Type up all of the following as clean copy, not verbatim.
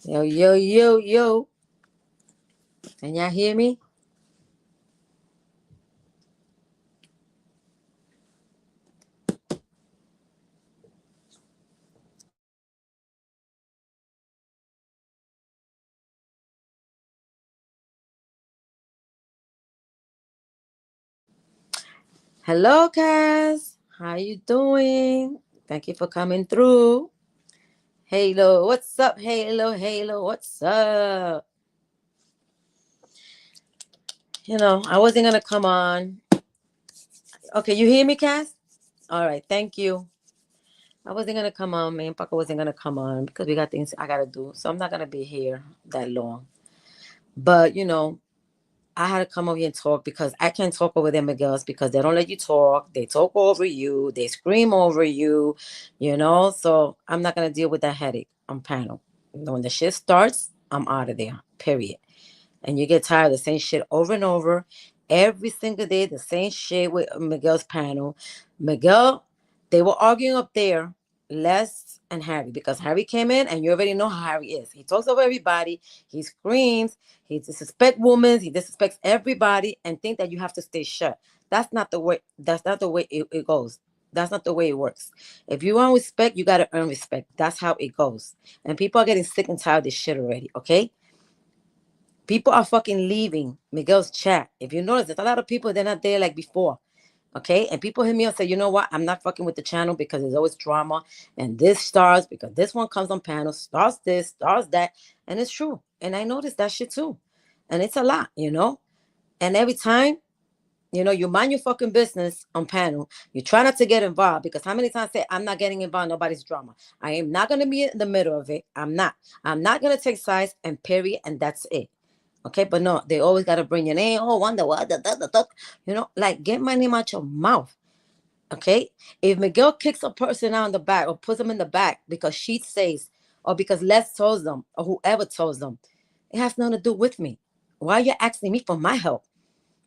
Yo, yo, yo, yo. Can y'all hear me? Hello, Cass. How you doing? Thank you for coming through. Halo, what's up? Halo, Halo, what's up? I wasn't gonna come on. Okay, you hear me, Cass? All right, thank you. I wasn't gonna come on, man. Paco wasn't gonna come on because we got things I gotta do. So I'm not gonna be here that long. But I had to come over here and talk because I can't talk over them girls because they don't let you talk. They talk over you. They scream over you. So I'm not going to deal with that headache on panel. When the shit starts, I'm out of there, period. And you get tired of the same shit over and over. Every single day, the same shit with Miguel's panel. Miguel, they were arguing up there, Les and Harry, because Harry came in and you already know how Harry is. He talks over everybody, he screams, he disrespects women, he disrespects everybody and think that you have to stay shut. That's not the way it goes. That's not the way it works. If you want respect, you gotta earn respect. That's how it goes. And people are getting sick and tired of this shit already, okay? People are fucking leaving Miguel's chat. If you notice, there's a lot of people, they're not there like before. Okay. And people hit me up and say, you know what? I'm not fucking with the channel because there's always drama. And this stars because this one comes on panel, stars this, stars that. And it's true. And I noticed that shit too. And it's a lot. And every time, you mind your fucking business on panel. You try not to get involved because how many times I say, I'm not getting involved, nobody's drama. I am not going to be in the middle of it. I'm not. I'm not going to take sides and period. And that's it. Okay, but no, they always gotta bring your name. Oh, wonder what like get my name out your mouth. Okay, if Miguel kicks a person out in the back or puts them in the back because she says, or because Les tells them, or whoever tells them, it has nothing to do with me. Why are you asking me for my help?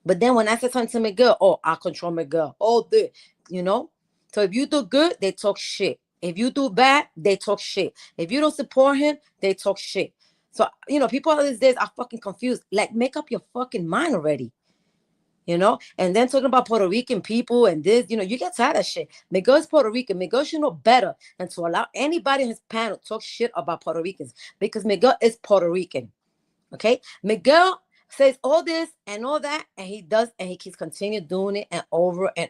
But then when I say something to Miguel, oh, I control Miguel. Oh, this, you know. So if you do good, they talk shit. If you do bad, they talk shit. If you don't support him, they talk shit. So, people all these days are fucking confused. Like, make up your fucking mind already. And then talking about Puerto Rican people and this, you get tired of shit. Miguel's Puerto Rican. Miguel should know better than to allow anybody in his panel to talk shit about Puerto Ricans because Miguel is Puerto Rican. Okay? Miguel says all this and all that, and he does, and he keeps continuing doing it and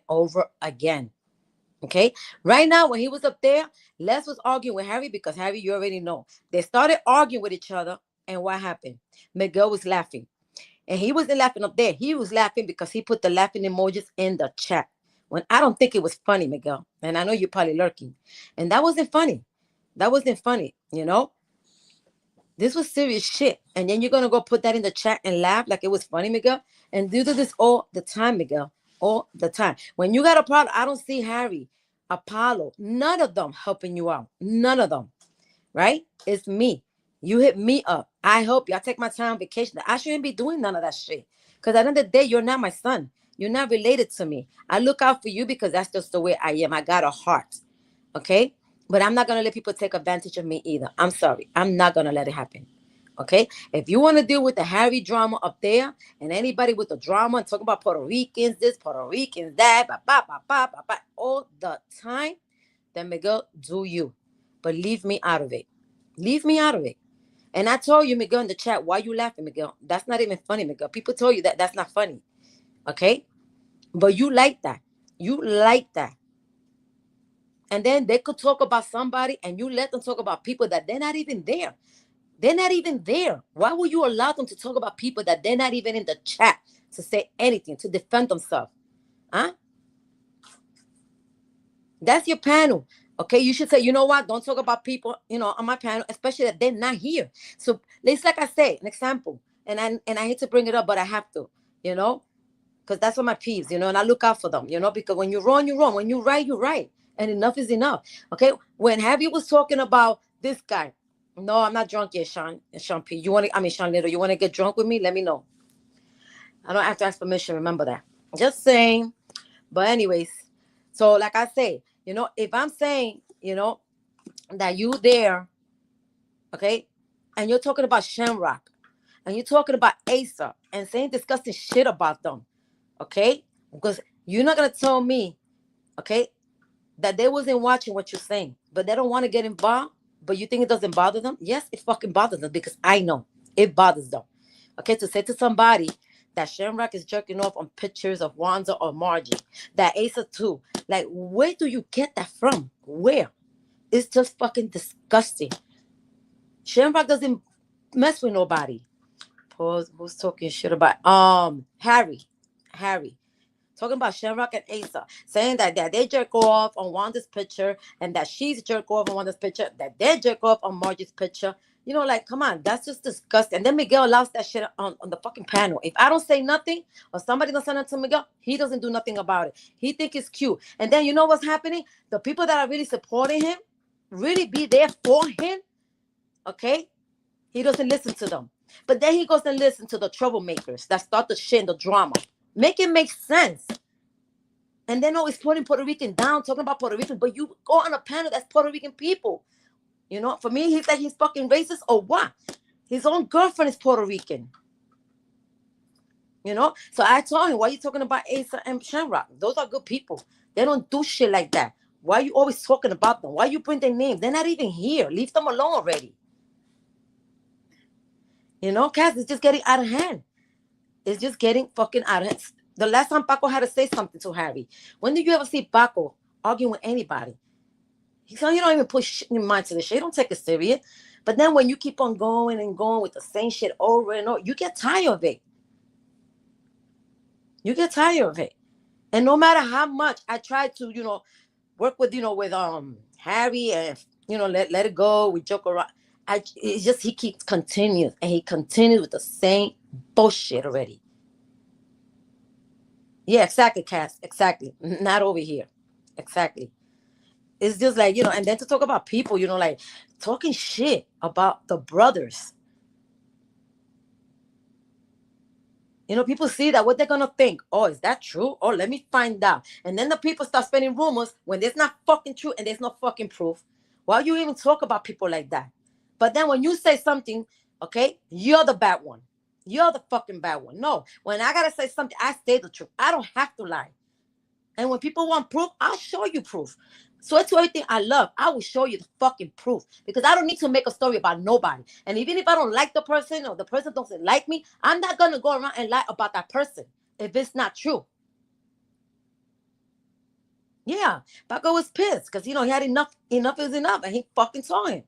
over again. Okay. Right now, when he was up there, Les was arguing with Harry because Harry, you already know. They started arguing with each other. And what happened? Miguel was laughing. And he wasn't laughing up there. He was laughing because he put the laughing emojis in the chat. When I don't think it was funny, Miguel. And I know you're probably lurking. And that wasn't funny. That wasn't funny. This was serious shit. And then you're going to go put that in the chat and laugh like it was funny, Miguel. And do this all the time, Miguel. All the time. When you got a problem, I don't see Harry, Apollo, none of them helping you out. None of them. Right? It's me. You hit me up. I help you. I take my time on vacation. I shouldn't be doing none of that shit. Because at the end of the day, you're not my son. You're not related to me. I look out for you because that's just the way I am. I got a heart. Okay? But I'm not going to let people take advantage of me either. I'm sorry. I'm not going to let it happen. Okay? If you want to deal with the Harry drama up there and anybody with the drama and talk about Puerto Ricans, this, Puerto Ricans, that, all the time, then Miguel, do you. But leave me out of it. Leave me out of it. And I told you, Miguel, in the chat, why you laughing, Miguel? That's not even funny, Miguel. People told you that that's not funny. Okay? But you like that. You like that. And then they could talk about somebody and you let them talk about people that they're not even there. They're not even there. Why would you allow them to talk about people that they're not even in the chat to say anything, to defend themselves? Huh? That's your panel. Okay, you should say, you know what? Don't talk about people, on my panel, especially that they're not here. So it's like I say, an example, and I hate to bring it up, but I have to, you know, because that's what my peeves, and I look out for them, because when you're wrong, you're wrong. When you're right, you're right, and enough is enough. Okay, when Javi was talking about this guy, no, I'm not drunk yet, Sean P. You want to? I mean, Sean Little, you want to get drunk with me? Let me know. I don't have to ask permission. Remember that. Just saying. But anyways, so like I say, if I'm saying, that you there, okay, and you're talking about Shamrock, and you're talking about Asa, and saying disgusting shit about them, okay? Because you're not gonna tell me, okay, that they wasn't watching what you're saying, but they don't want to get involved. But you think it doesn't bother them? Yes, it fucking bothers them because I know it bothers them. Okay, to say to somebody that Shamrock is jerking off on pictures of Wanza or Margie, that Asa too. Like, where do you get that from? Where? It's just fucking disgusting. Shamrock doesn't mess with nobody. Pause. Who's talking shit about Harry? Harry. Talking about Shamrock and Asa, saying that they jerk off on Wanda's picture and that she's jerk off on Wanda's picture, that they jerk off on Margie's picture. You know, like, come on, that's just disgusting. And then Miguel allows that shit on the fucking panel. If I don't say nothing or somebody don't send it to Miguel, he doesn't do nothing about it. He think it's cute. And then you know what's happening? The people that are really supporting him, really be there for him, okay? He doesn't listen to them. But then he goes and listen to the troublemakers that start the shit and the drama. Make it make sense. And then always putting Puerto Rican down, talking about Puerto Rican, but you go on a panel that's Puerto Rican people. You know, for me, he's like he's fucking racist or what? His own girlfriend is Puerto Rican. You know? So I told him, why are you talking about Asa and Shamrock? Those are good people. They don't do shit like that. Why are you always talking about them? Why you bring their names? They're not even here. Leave them alone already. You know, Cass, it's just getting out of hand. It's just getting fucking out of hand. The last time Paco had to say something to Harry. When did you ever see Paco arguing with anybody? He said, you don't even put shit in your mind to the shit. You don't take it serious. But then when you keep on going and going with the same shit over and over, you get tired of it. You get tired of it. And no matter how much I try to, you know, work with, you know, with Harry and, you know, let it go, we joke around. It's just he keeps continuing and he continues with the same bullshit already. Yeah, exactly, Cass. Exactly. Not over here. Exactly. It's just like, you know, and then to talk about people, you know, like talking shit about the brothers. You know, people see that, what they're going to think. Oh, is that true? Oh, let me find out. And then the people start spreading rumors when there's not fucking true and there's no fucking proof. Why you even talk about people like that? But then when you say something, okay, you're the bad one. You're the fucking bad one. No, when I got to say something, I say the truth. I don't have to lie. And when people want proof, I'll show you proof. So it's everything I love. I will show you the fucking proof because I don't need to make a story about nobody. And even if I don't like the person or the person doesn't like me, I'm not going to go around and lie about that person if it's not true. Yeah, Paco was pissed because, you know, he had enough is enough and he fucking saw him.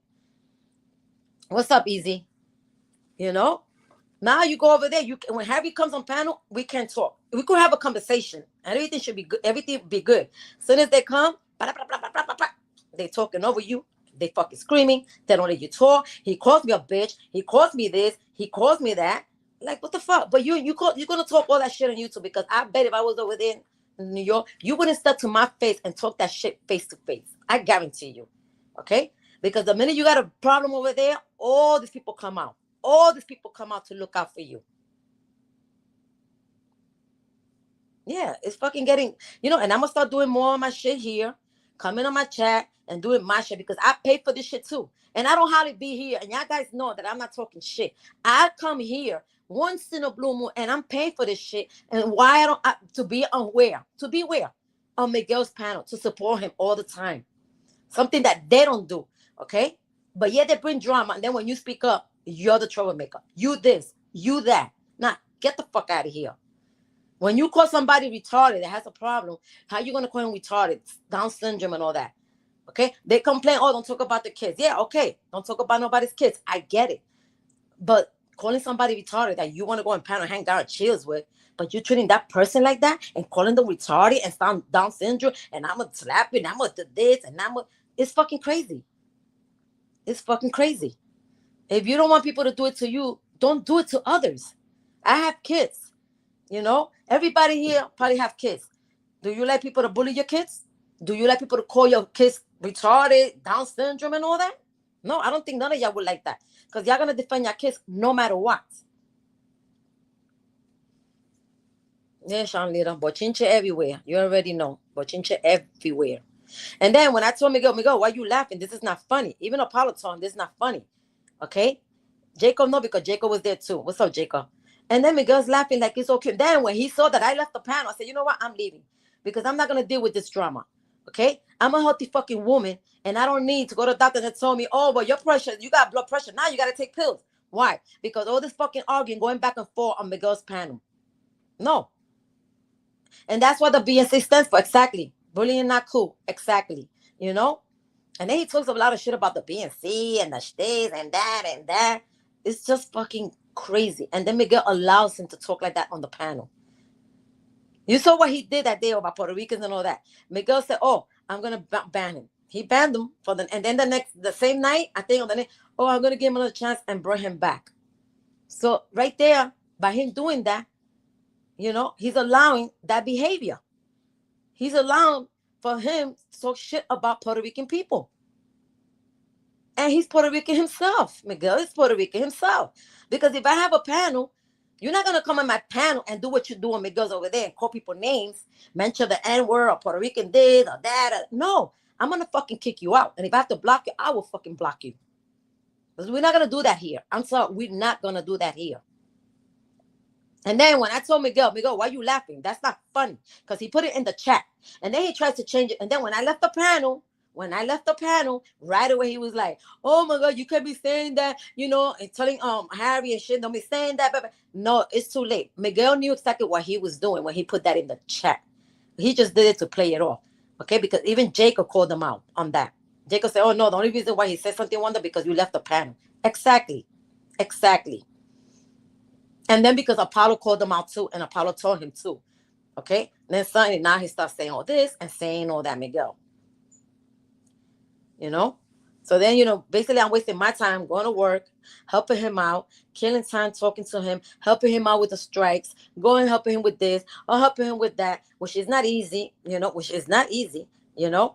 What's up, Easy? You know? Now you go over there. When Harry comes on panel, we can talk. We could have a conversation, and everything should be good. Everything be good. As soon as they come, blah, blah, blah, blah, blah, blah, they talking over you. They fucking screaming. They don't let you talk. He calls me a bitch. He calls me this. He calls me that. Like, what the fuck? But you're gonna talk all that shit on YouTube because I bet if I was over there in New York, you wouldn't step to my face and talk that shit face to face. I guarantee you. Okay? Because the minute you got a problem over there, all these people come out. All these people come out to look out for you. Yeah, it's fucking getting, you know, and I'm gonna start doing more of my shit here, coming on my chat and doing my shit because I pay for this shit too. And I don't hardly be here. And y'all guys know that I'm not talking shit. I come here once in a blue moon and I'm paying for this shit. And why to be aware, on Miguel's panel, to support him all the time. Something that they don't do, okay? But yeah, they bring drama. And then when you speak up, you're the troublemaker. You this, you that. Nah, get the fuck out of here. When you call somebody retarded that has a problem, how you going to call him retarded? Down syndrome and all that. Okay? They complain, oh, don't talk about the kids. Yeah, okay. Don't talk about nobody's kids. I get it. But calling somebody retarded that you want to go and panel hang out and chills with, but you're treating that person like that and calling them retarded and Down syndrome and I'm going to slap you and I'm going to do this and it's fucking crazy. It's fucking crazy. If you don't want people to do it to you, don't do it to others. I have kids. You know, everybody here probably have kids. Do you like people to bully your kids? Do you like people to call your kids retarded, Down syndrome and all that? No, I don't think none of y'all would like that. Because y'all going to defend your kids no matter what. Yeah, Sean Lita. Bochinche everywhere. You already know. Bochinche everywhere. And then when I told Miguel, why are you laughing? This is not funny. Even Apollo told him this is not funny. Okay? Jacob no, because Jacob was there too. What's up, Jacob? And then Miguel's laughing like it's okay. Then when he saw that I left the panel, I said, you know what? I'm leaving because I'm not gonna deal with this drama. Okay? I'm a healthy fucking woman, and I don't need to go to the doctor that told me, oh, but your pressure, you got blood pressure. Now you gotta take pills. Why? Because all this fucking arguing going back and forth on Miguel's panel. No. And that's what the BNC stands for. Exactly. Bullying not cool. Exactly. You know? And then he talks a lot of shit about the BNC and the states and that and that. It's just fucking crazy. And then Miguel allows him to talk like that on the panel. You saw what he did that day about Puerto Ricans and all that. Miguel said, oh, I'm going to ban him. He banned him for and then the same night, I think on the next, oh, I'm going to give him another chance and bring him back. So right there, by him doing that, you know, he's allowing that behavior. He's allowing for him to talk shit about Puerto Rican people. And he's Puerto Rican himself. Miguel is Puerto Rican himself. Because if I have a panel, you're not going to come on my panel and do what you do on Miguel's over there and call people names, mention the N-word or Puerto Rican this or that. No, I'm going to fucking kick you out. And if I have to block you, I will fucking block you. Because we're not going to do that here. I'm sorry, we're not going to do that here. And then when I told Miguel, why are you laughing? That's not funny. Because he put it in the chat. And then he tries to change it. And then when I left the panel, right away he was like, oh my God, you can't be saying that, you know, and telling Harry and shit, don't be saying that. But no, it's too late. Miguel knew exactly what he was doing when he put that in the chat. He just did it to play it off. Okay, because even Jacob called him out on that. Jacob said, oh no, the only reason why he said something wonder because you left the panel. Exactly. And then because Apollo called him out too, and Apollo told him too. Okay? And then suddenly now he starts saying all this and saying all that, Miguel. You know? So then, you know, basically I'm wasting my time going to work, helping him out, killing time talking to him, helping him out with the strikes, helping him with this, or helping him with that, which is not easy, you know.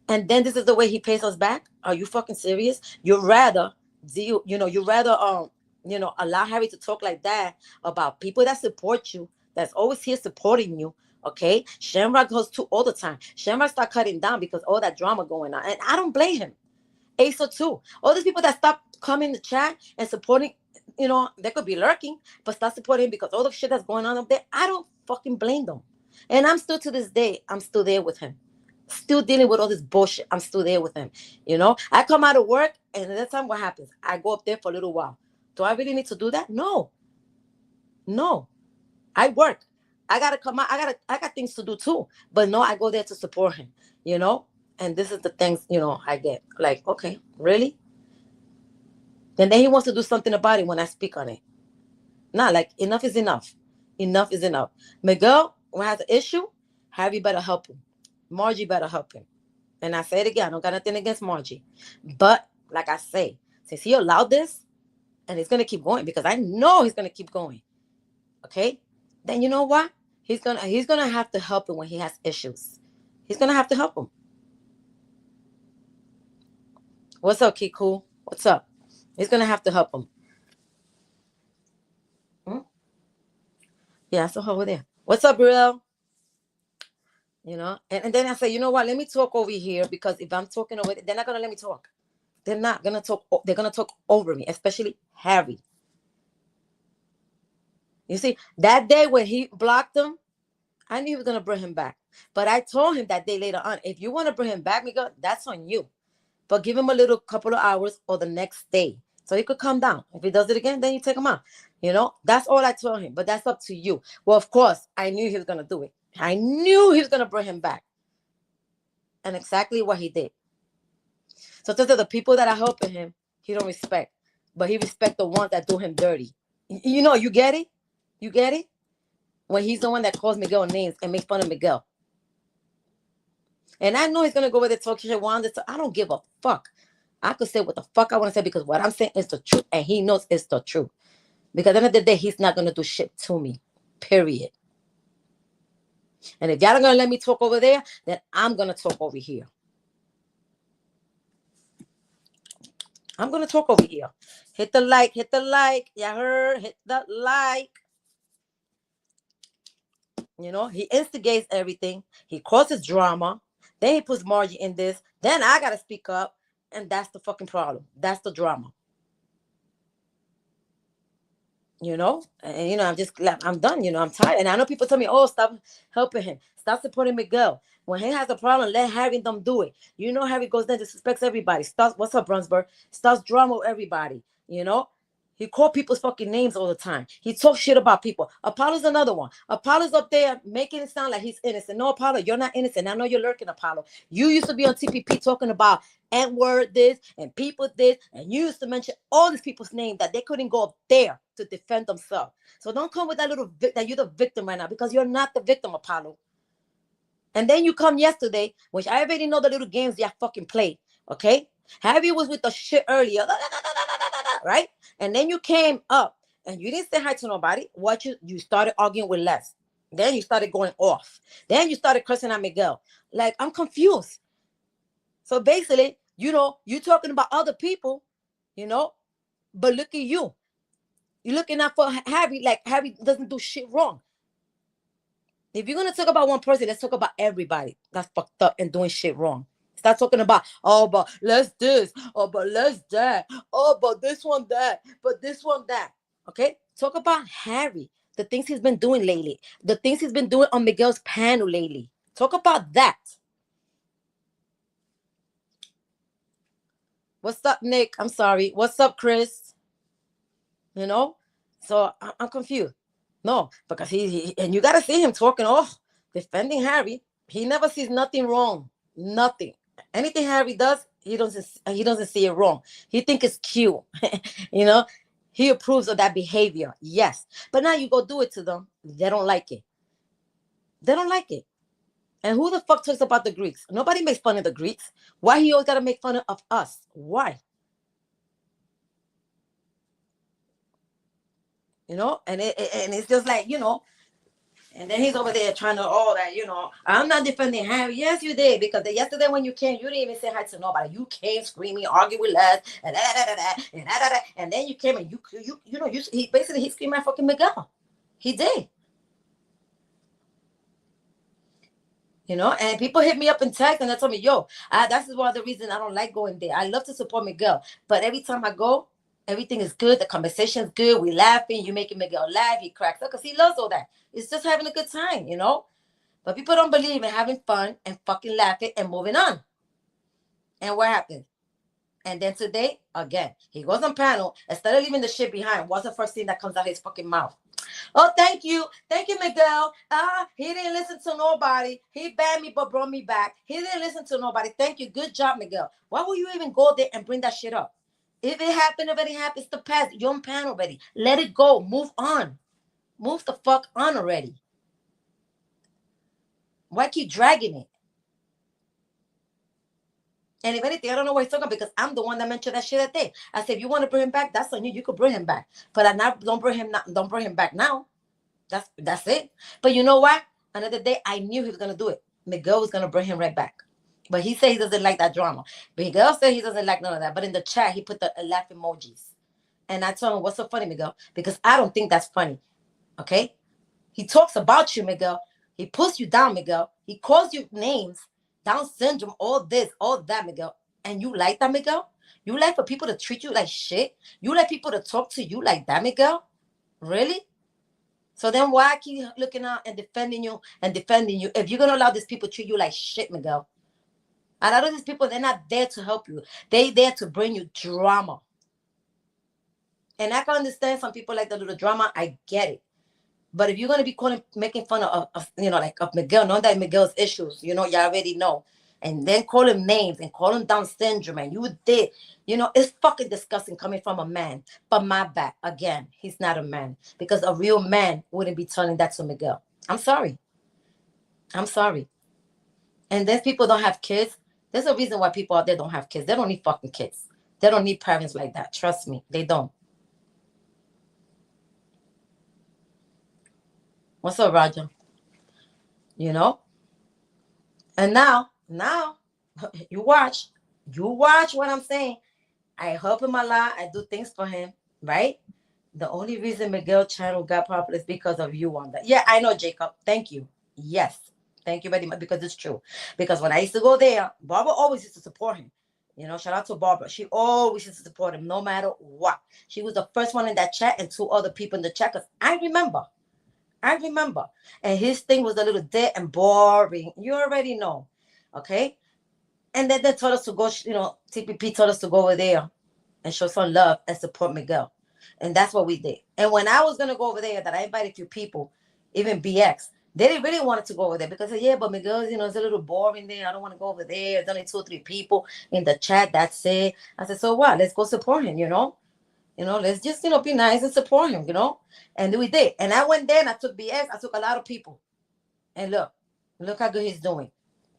And then this is the way he pays us back? Are you fucking serious? You'd rather allow Harry to talk like that about people that support you, that's always here supporting you. Okay, Shamrock goes to all the time. Shamrock start cutting down because all that drama going on, and I don't blame him. Asa too. All these people that stop coming to chat and supporting, you know, they could be lurking, but start supporting him because all the shit that's going on up there. I don't fucking blame them. And I'm still to this day, I'm still there with him. Still dealing with all this bullshit. I'm still there with him. You know, I come out of work, and at that time, what happens? I go up there for a little while. Do I really need to do that? No. I work. I gotta come out. I got things to do too. But no, I go there to support him. You know, and this is the things, you know, I get. Like, okay, really? And then he wants to do something about it when I speak on it. Nah, like enough is enough. Enough is enough. Miguel, when has an issue, Harvey better help him. Margie better help him. And I say it again, I don't got nothing against Margie. But like I say, since he allowed this, and he's gonna keep going because I know he's gonna keep going. Okay? Then you know what? He's gonna have to help him when he has issues. He's gonna have to help him. What's up, Kiku? What's up? He's gonna have to help him. Yeah, I saw her over there. What's up, Brielle? You know, and then I say, you know what? Let me talk over here because if I'm talking over there, they're not gonna let me talk. They're not gonna talk. They're gonna talk over me, especially Harry. You see, that day when he blocked him, I knew he was gonna bring him back. But I told him that day later on, if you want to bring him back, Miguel, that's on you. But give him a little couple of hours or the next day so he could calm down. If he does it again, then you take him out. You know, that's all I told him. But that's up to you. Well, of course, I knew he was gonna do it. I knew he was gonna bring him back, and exactly what he did. So to the people that are helping him, he don't respect, but he respect the ones that do him dirty. You know, you get it? You get it? When he's the one that calls Miguel names and makes fun of Miguel. And I know he's going to go with the talk shit. I don't give a fuck. I could say what the fuck I want to say because what I'm saying is the truth. And he knows it's the truth. Because at the end of the day, he's not going to do shit to me. Period. And if y'all are going to let me talk over there, then I'm going to talk over here. I'm going to talk over here. Hit the like. Y'all heard? Hit the like. You know, he instigates everything. He causes drama. Then he puts Margie in this. Then I got to speak up. And that's the fucking problem. That's the drama. And I'm just glad I'm done. I'm tired. And I know people tell me, oh, stop helping him. Stop supporting Miguel. When he has a problem, let Harry and them do it. Harry goes there, disrespects everybody. Starts, what's up, Brunsberg? Starts drama with everybody. He called people's fucking names all the time. He talks shit about people. Apollo's another one. Apollo's up there making it sound like he's innocent. No, Apollo, you're not innocent. I know you're lurking, Apollo. You used to be on TPP talking about N-word this and people this, and you used to mention all these people's names that they couldn't go up there to defend themselves. So don't come with that that you're the victim right now, because you're not the victim, Apollo. And then you come yesterday, which I already know the little games you fucking played, okay? Harry was with the shit earlier, right? And then you came up and you didn't say hi to nobody. You started arguing with Les. Then you started going off. Then you started cursing at Miguel. Like, I'm confused. So basically, you talking about other people, but look at you. You're looking out for Harry like Harry doesn't do shit wrong. If you're going to talk about one person, let's talk about everybody that's fucked up and doing shit wrong. Start talking about, oh, but let's this, oh, but let's that, oh, but this one that, but this one that. Okay? Talk about Harry, the things he's been doing lately, the things he's been doing on Miguel's panel lately. Talk about that. What's up, Nick? I'm sorry. What's up, Chris? So I'm confused. No, because he and you got to see him talking, defending Harry. He never sees nothing wrong. Nothing. Anything Harry does, he doesn't see it wrong. He thinks it's cute. He approves of that behavior. Yes. But now you go do it to them. They don't like it. They don't like it. And who the fuck talks about the Greeks? Nobody makes fun of the Greeks. Why he always got to make fun of us? Why? And it's just like, and then he's over there trying to, I'm not defending Harry. Yes, you did, because yesterday when you came, you didn't even say hi to nobody. You came screaming, arguing with Les, and then you came and he screamed at fucking Miguel. He did. And people hit me up in text and they told me, yo, that's one of the reasons I don't like going there. I love to support Miguel, but every time I go, everything is good. The conversation is good. We laughing. You making Miguel laugh. He cracks up because he loves all that. It's just having a good time, But people don't believe in having fun and fucking laughing and moving on. And what happened? And then today, again, he goes on panel. Instead of leaving the shit behind, what's the first thing that comes out of his fucking mouth? Oh, thank you. Thank you, Miguel. He didn't listen to nobody. He banned me but brought me back. He didn't listen to nobody. Thank you. Good job, Miguel. Why would you even go there and bring that shit up? If it happened, it's the past. You're on panel already. Let it go. Move on. Move the fuck on already. Why keep dragging it? And if anything, I don't know what he's talking about, because I'm the one that mentioned that shit that day. I said, if you want to bring him back, that's on you. You could bring him back. But don't bring him back now. That's it. But you know what? Another day, I knew he was going to do it. Miguel was going to bring him right back. But he said he doesn't like that drama. Miguel said he doesn't like none of that. But in the chat, he put the laugh emojis. And I told him, what's so funny, Miguel? Because I don't think that's funny. Okay? He talks about you, Miguel. He puts you down, Miguel. He calls you names, Down syndrome, all this, all that, Miguel. And you like that, Miguel? You like for people to treat you like shit? You like people to talk to you like that, Miguel? Really? So then why keep looking out and defending you if you're going to allow these people to treat you like shit, Miguel? A lot of these people, they're not there to help you. They're there to bring you drama. And I can understand some people like the little drama. I get it. But if you're going to be making fun of Miguel, knowing that Miguel's issues, you already know. And then call him names and call him Down syndrome. And you did. It's fucking disgusting coming from a man. But my bad. Again, he's not a man. Because a real man wouldn't be telling that to Miguel. I'm sorry. And then people don't have kids. There's a reason why people out there don't have kids. They don't need fucking kids. They don't need parents like that. Trust me. They don't. What's up, Roger? And now, you watch what I'm saying. I help him a lot. I do things for him, right? The only reason Miguel channel got popular is because of you on that. Yeah, I know, Jacob. Thank you. Yes. Thank you very much, because it's true. Because when I used to go there, Barbara always used to support him. You know, shout out to Barbara. She always used to support him no matter what. She was the first one in that chat and two other people in the chat. Because I remember. I remember. And his thing was a little dead and boring. You already know. Okay? And then they told us to go, TPP told us to go over there and show some love and support Miguel. And that's what we did. And when I was going to go over there, that I invited a few people, even BX, they didn't really want to go over there because, yeah, but Miguel, it's a little boring there. I don't want to go over there. There's only 2 or 3 people in the chat. That's it. I said, so what? Let's go support him, let's just, be nice and support him. And we did. And I went there and I took BX. I took a lot of people. And look how good he's doing.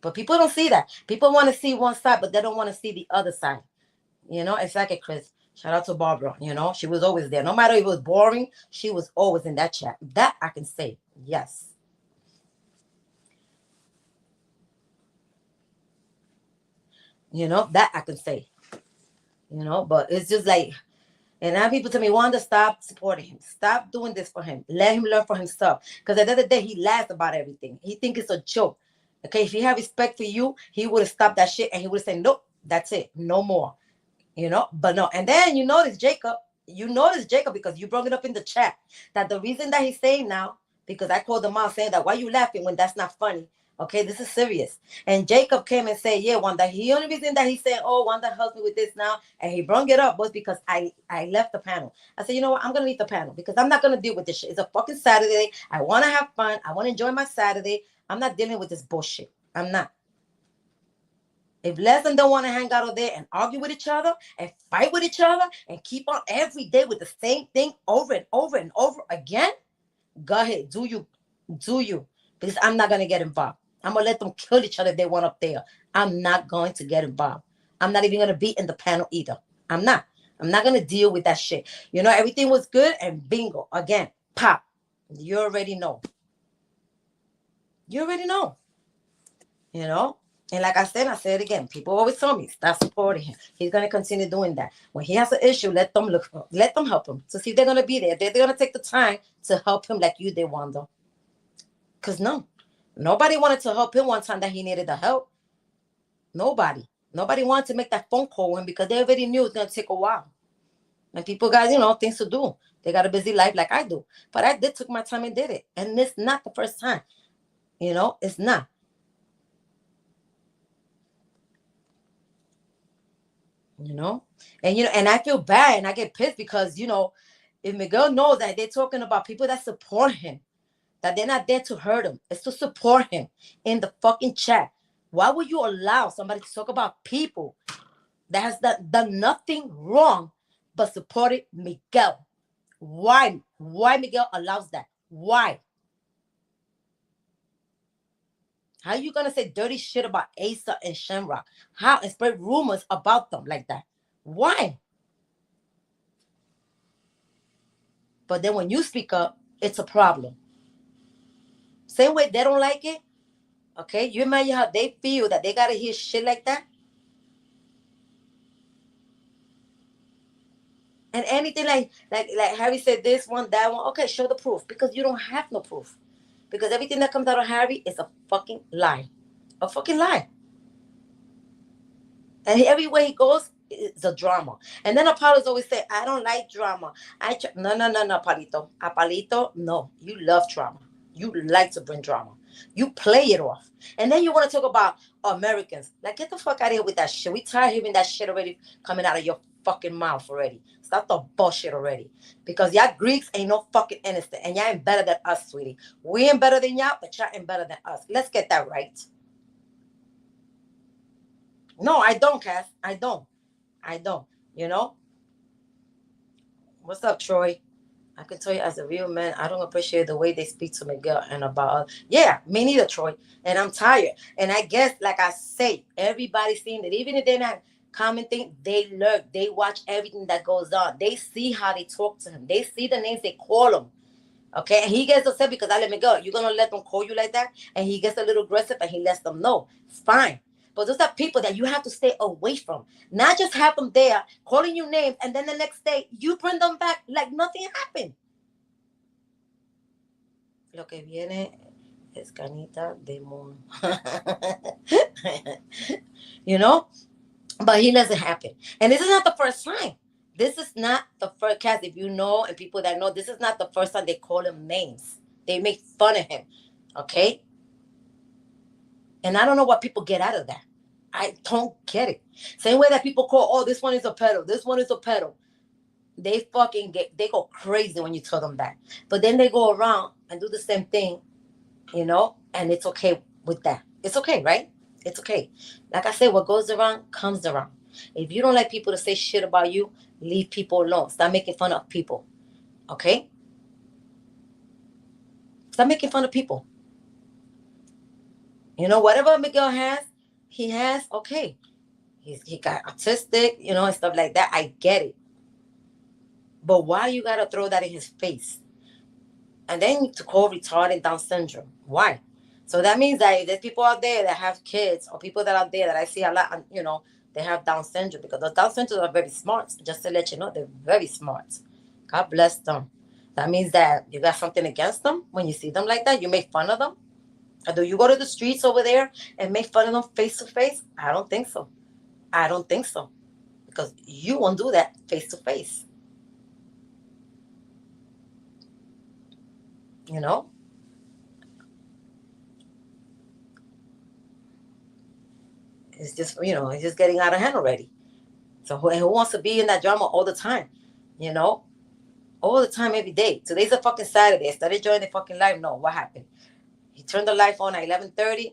But people don't see that. People want to see one side, but they don't want to see the other side. It's like a Chris. Shout out to Barbara. She was always there. No matter if it was boring, she was always in that chat. That I can say. Yes. That I can say. But it's just like, and now people tell me, Wanda, stop supporting him. Stop doing this for him. Let him learn for himself. Because at the end of the day, he laughs about everything. He think it's a joke. Okay, if he had respect for you, he would have stopped that shit and he would have said, nope, that's it. No more. But no. And then you notice Jacob because you brought it up in the chat that the reason that he's saying now, because I called him out saying that, why you laughing when that's not funny? Okay, this is serious. And Jacob came and said, yeah, Wanda, the only reason that he's saying, oh, Wanda helped me with this now, and he brought it up was because I left the panel. I said, you know what? I'm going to leave the panel because I'm not going to deal with this shit. It's a fucking Saturday. I want to have fun. I want to enjoy my Saturday. I'm not dealing with this bullshit. I'm not. If Leslie don't want to hang out over there and argue with each other and fight with each other and keep on every day with the same thing over and over and over again, go ahead, do you. Because I'm not going to get involved. I'm going to let them kill each other if they want up there. I'm not going to get involved. I'm not even going to be in the panel either. I'm not going to deal with that shit. Everything was good and bingo. Again, pop. You already know. And like I said it again. People always tell me, stop supporting him. He's going to continue doing that. When he has an issue, let them help him to see if they're going to be there. They're going to take the time to help him like you did, Wanda. Because nobody wanted to help him one time that he needed the help. Nobody wanted to make that phone call with him because they already knew it was going to take a while. And people got, things to do. They got a busy life like I do. But I took my time and did it. And it's not the first time. It's not. And I feel bad and I get pissed because, if Miguel knows that they're talking about people that support him, that they're not there to hurt him, it's to support him in the fucking chat. Why would you allow somebody to talk about people that has done nothing wrong but supported Miguel? Why Miguel allows that? Why? How are you going to say dirty shit about Asa and Shamrock? How? And spread rumors about them like that? Why? But then when you speak up, it's a problem. Same way they don't like it. Okay? You imagine how they feel that they got to hear shit like that? And anything like Harry said this one, that one. Okay, show the proof. Because you don't have no proof. Because everything that comes out of Harry is a fucking lie. A fucking lie. And everywhere he goes, it's a drama. And then Apollo's always say, I don't like drama. No, Palito. Apalito, no. You love drama. You like to bring drama. You play it off. And then you want to talk about Americans. Like, get the fuck out of here with that shit. We tired of hearing that shit already coming out of your fucking mouth already. Stop the bullshit already. Because y'all Greeks ain't no fucking innocent. And y'all ain't better than us, sweetie. We ain't better than y'all, but y'all ain't better than us. Let's get that right. No, I don't, Cass. I don't. What's up, Troy? I can tell you as a real man, I don't appreciate the way they speak to Miguel and about us. Yeah, me neither, Troy. And I'm tired. And I guess, like I say, everybody's seeing it. Even if they're not commenting, they lurk. They watch everything that goes on. They see how they talk to him. They see the names they call him. Okay, and he gets upset because I let Miguel. You're going to let them call you like that? And he gets a little aggressive and he lets them know. It's fine. But those are people that you have to stay away from. Not just have them there calling you names and then the next day you bring them back like nothing happened. Lo que viene es canita de mono. But he doesn't happen. And this is not the first time. This is not the first cast. If you know, and people that know, this is not the first time they call him names. They make fun of him. Okay? And I don't know what people get out of that. I don't get it. Same way that people call, oh, this one is a pedo. This one is a pedo. They go crazy when you tell them that. But then they go around and do the same thing, and it's okay with that. It's okay, right? It's okay. Like I said, what goes around comes around. If you don't like people to say shit about you, leave people alone. Stop making fun of people. Okay? Stop making fun of people. Whatever Miguel has, he has, okay. He got autistic, and stuff like that. I get it. But why you gotta throw that in his face? And then to call retarded Down syndrome. Why? So that means that if there's people out there that have kids, or people that are there that I see a lot, they have Down syndrome, because those Down syndromes are very smart. Just to let you know, they're very smart. God bless them. That means that you got something against them when you see them like that. You make fun of them. Or do you go to the streets over there and make fun of them face to face? I don't think so. I don't think so. Because you won't do that face to face. You know? It's just getting out of hand already. So who wants to be in that drama all the time? You know? All the time, every day. Today's a fucking Saturday. I started enjoying the fucking live. No, what happened? He turned the light on at 11:30.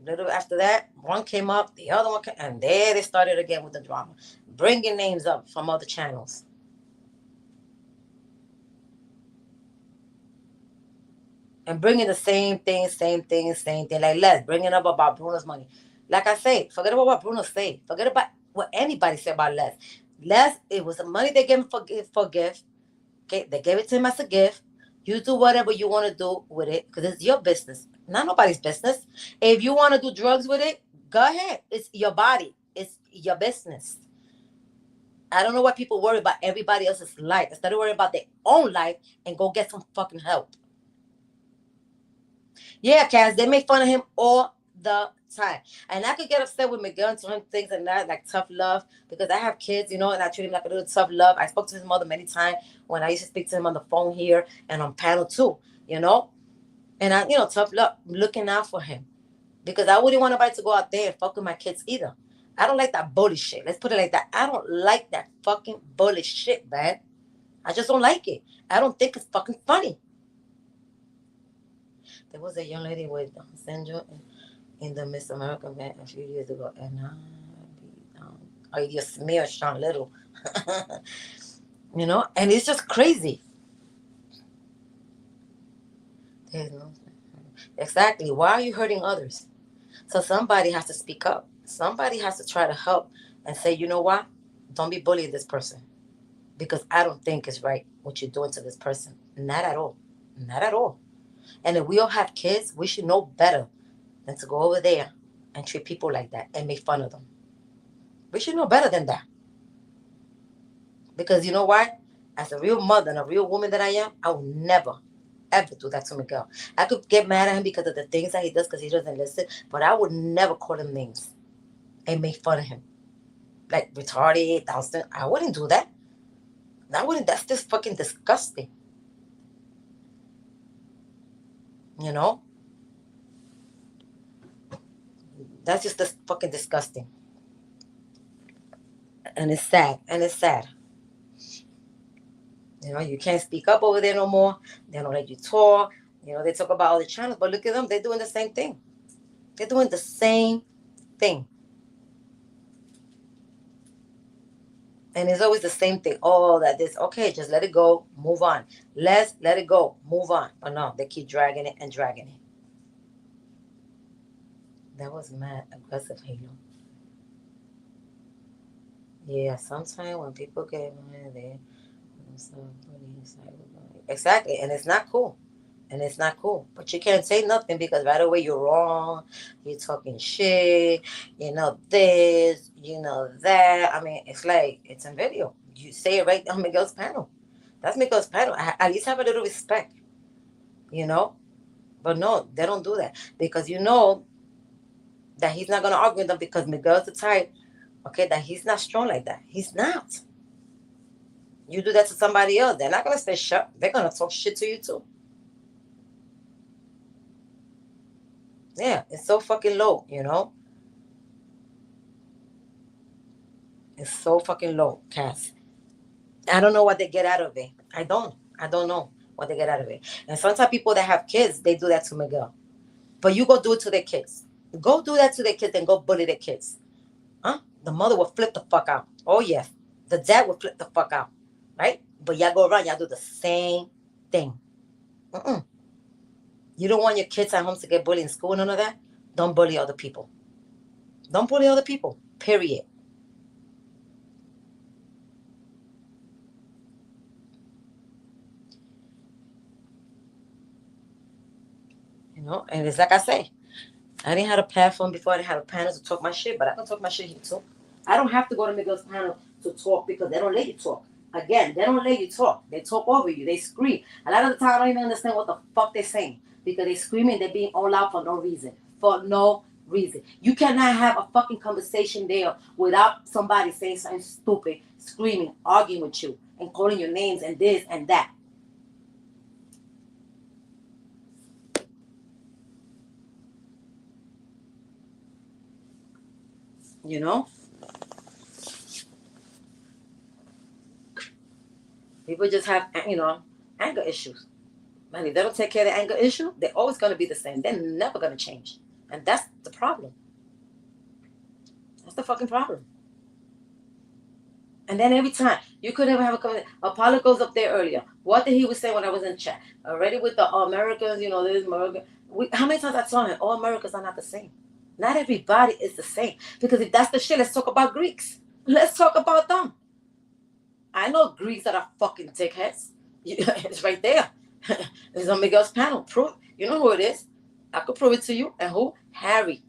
A little after that, one came up, the other one came, and there they started again with the drama. Bringing names up from other channels. And bringing the same thing, same thing, same thing. Like Les, bringing up about Bruno's money. Like I say, forget about what Bruno said. Forget about what anybody said about Les. Les, it was the money they gave him for gift. Okay, they gave it to him as a gift. You do whatever you want to do with it, because it's your business, not nobody's business. If you want to do drugs with it, go ahead. It's your body. It's your business. I don't know why people worry about everybody else's life instead of worrying about their own life and go get some fucking help. Yeah, Cass, they make fun of him all the time. And I could get upset with Miguel and him things and that, like tough love, because I have kids, and I treat him like a little tough love. I spoke to his mother many times when I used to speak to him on the phone here and on panel too, you know? And tough love, looking out for him. Because I wouldn't want nobody to go out there and fuck with my kids either. I don't like that bully shit. Let's put it like that. I don't like that fucking bully shit, man. I just don't like it. I don't think it's fucking funny. There was a young lady with syndrome in the Miss America event a few years ago, and oh, you smear Sean Little, and it's just crazy. There's no, exactly. Why are you hurting others? So somebody has to speak up. Somebody has to try to help and say, you know what? Don't be bullying this person, because I don't think it's right what you're doing to this person. Not at all. Not at all. And if we all have kids, we should know better than to go over there and treat people like that and make fun of them. We should know better than that. Because you know why? As a real mother and a real woman that I am, I will never, ever do that to Miguel. I could get mad at him because of the things that he does because he doesn't listen, but I would never call him names and make fun of him. Like retarded, downstairs. I wouldn't do that. That's just fucking disgusting. You know? That's just fucking disgusting. And it's sad. And it's sad. You can't speak up over there no more. They don't let you talk. They talk about all the channels, but look at them. They're doing the same thing. They're doing the same thing. And it's always the same thing. Oh, that this. Okay, just let it go. Move on. Let it go. Move on. But no, they keep dragging it and dragging it. That was mad aggressive, Halo. Yeah, sometimes when people get mad, they exactly, and it's not cool. And it's not cool. But you can't say nothing because right away you're wrong. You're talking shit. This. That. I mean, it's like it's in video. You say it right on Miguel's panel. That's Miguel's panel. At least have a little respect. You know. But no, they don't do that because that he's not gonna argue with them because Miguel's the type Okay, that he's not strong like that. He's not. You do that to somebody else, they're not gonna stay shut. They're gonna talk shit to you too. Yeah, it's so fucking low, you know? It's so fucking low, Cass. I don't know what they get out of it. I don't. I don't know what they get out of it. And sometimes people that have kids, they do that to Miguel. But you go do it to their kids. Go do that to their kids and go bully their kids. Huh? The mother will flip the fuck out. Oh, yes. The dad will flip the fuck out. Right? But y'all go around, y'all do the same thing. Mm-mm. You don't want your kids at home to get bullied in school, none of that. Don't bully other people. Don't bully other people. Period. You know, and it's like I say, I didn't have a platform before. I didn't have a panel to talk my shit, but I can talk my shit here too. I don't have to go to Miguel's panel to talk because they don't let you talk. Again, they don't let you talk. They talk over you. They scream. A lot of the time, I don't even understand what the fuck they're saying because they screaming. They're being all out for no reason. For no reason. You cannot have a fucking conversation there without somebody saying something stupid, screaming, arguing with you, and calling your names and this and that. You know, people just have anger issues. Man, if they don't take care of the anger issue, they're always going to be the same. They're never going to change. And that's the problem. That's the fucking problem. And then every time, you could never have a conversation. Apollo goes up there earlier. What did he was saying when I was in chat? Already with the Americans, there's American. How many times I told him, all Americans are not the same. Not everybody is the same. Because if that's the shit, let's talk about Greeks. Let's talk about them. I know Greeks that are fucking dickheads. It's right there. It's on Miguel's panel. Prove. You know who it is. I could prove it to you. And who? Harry.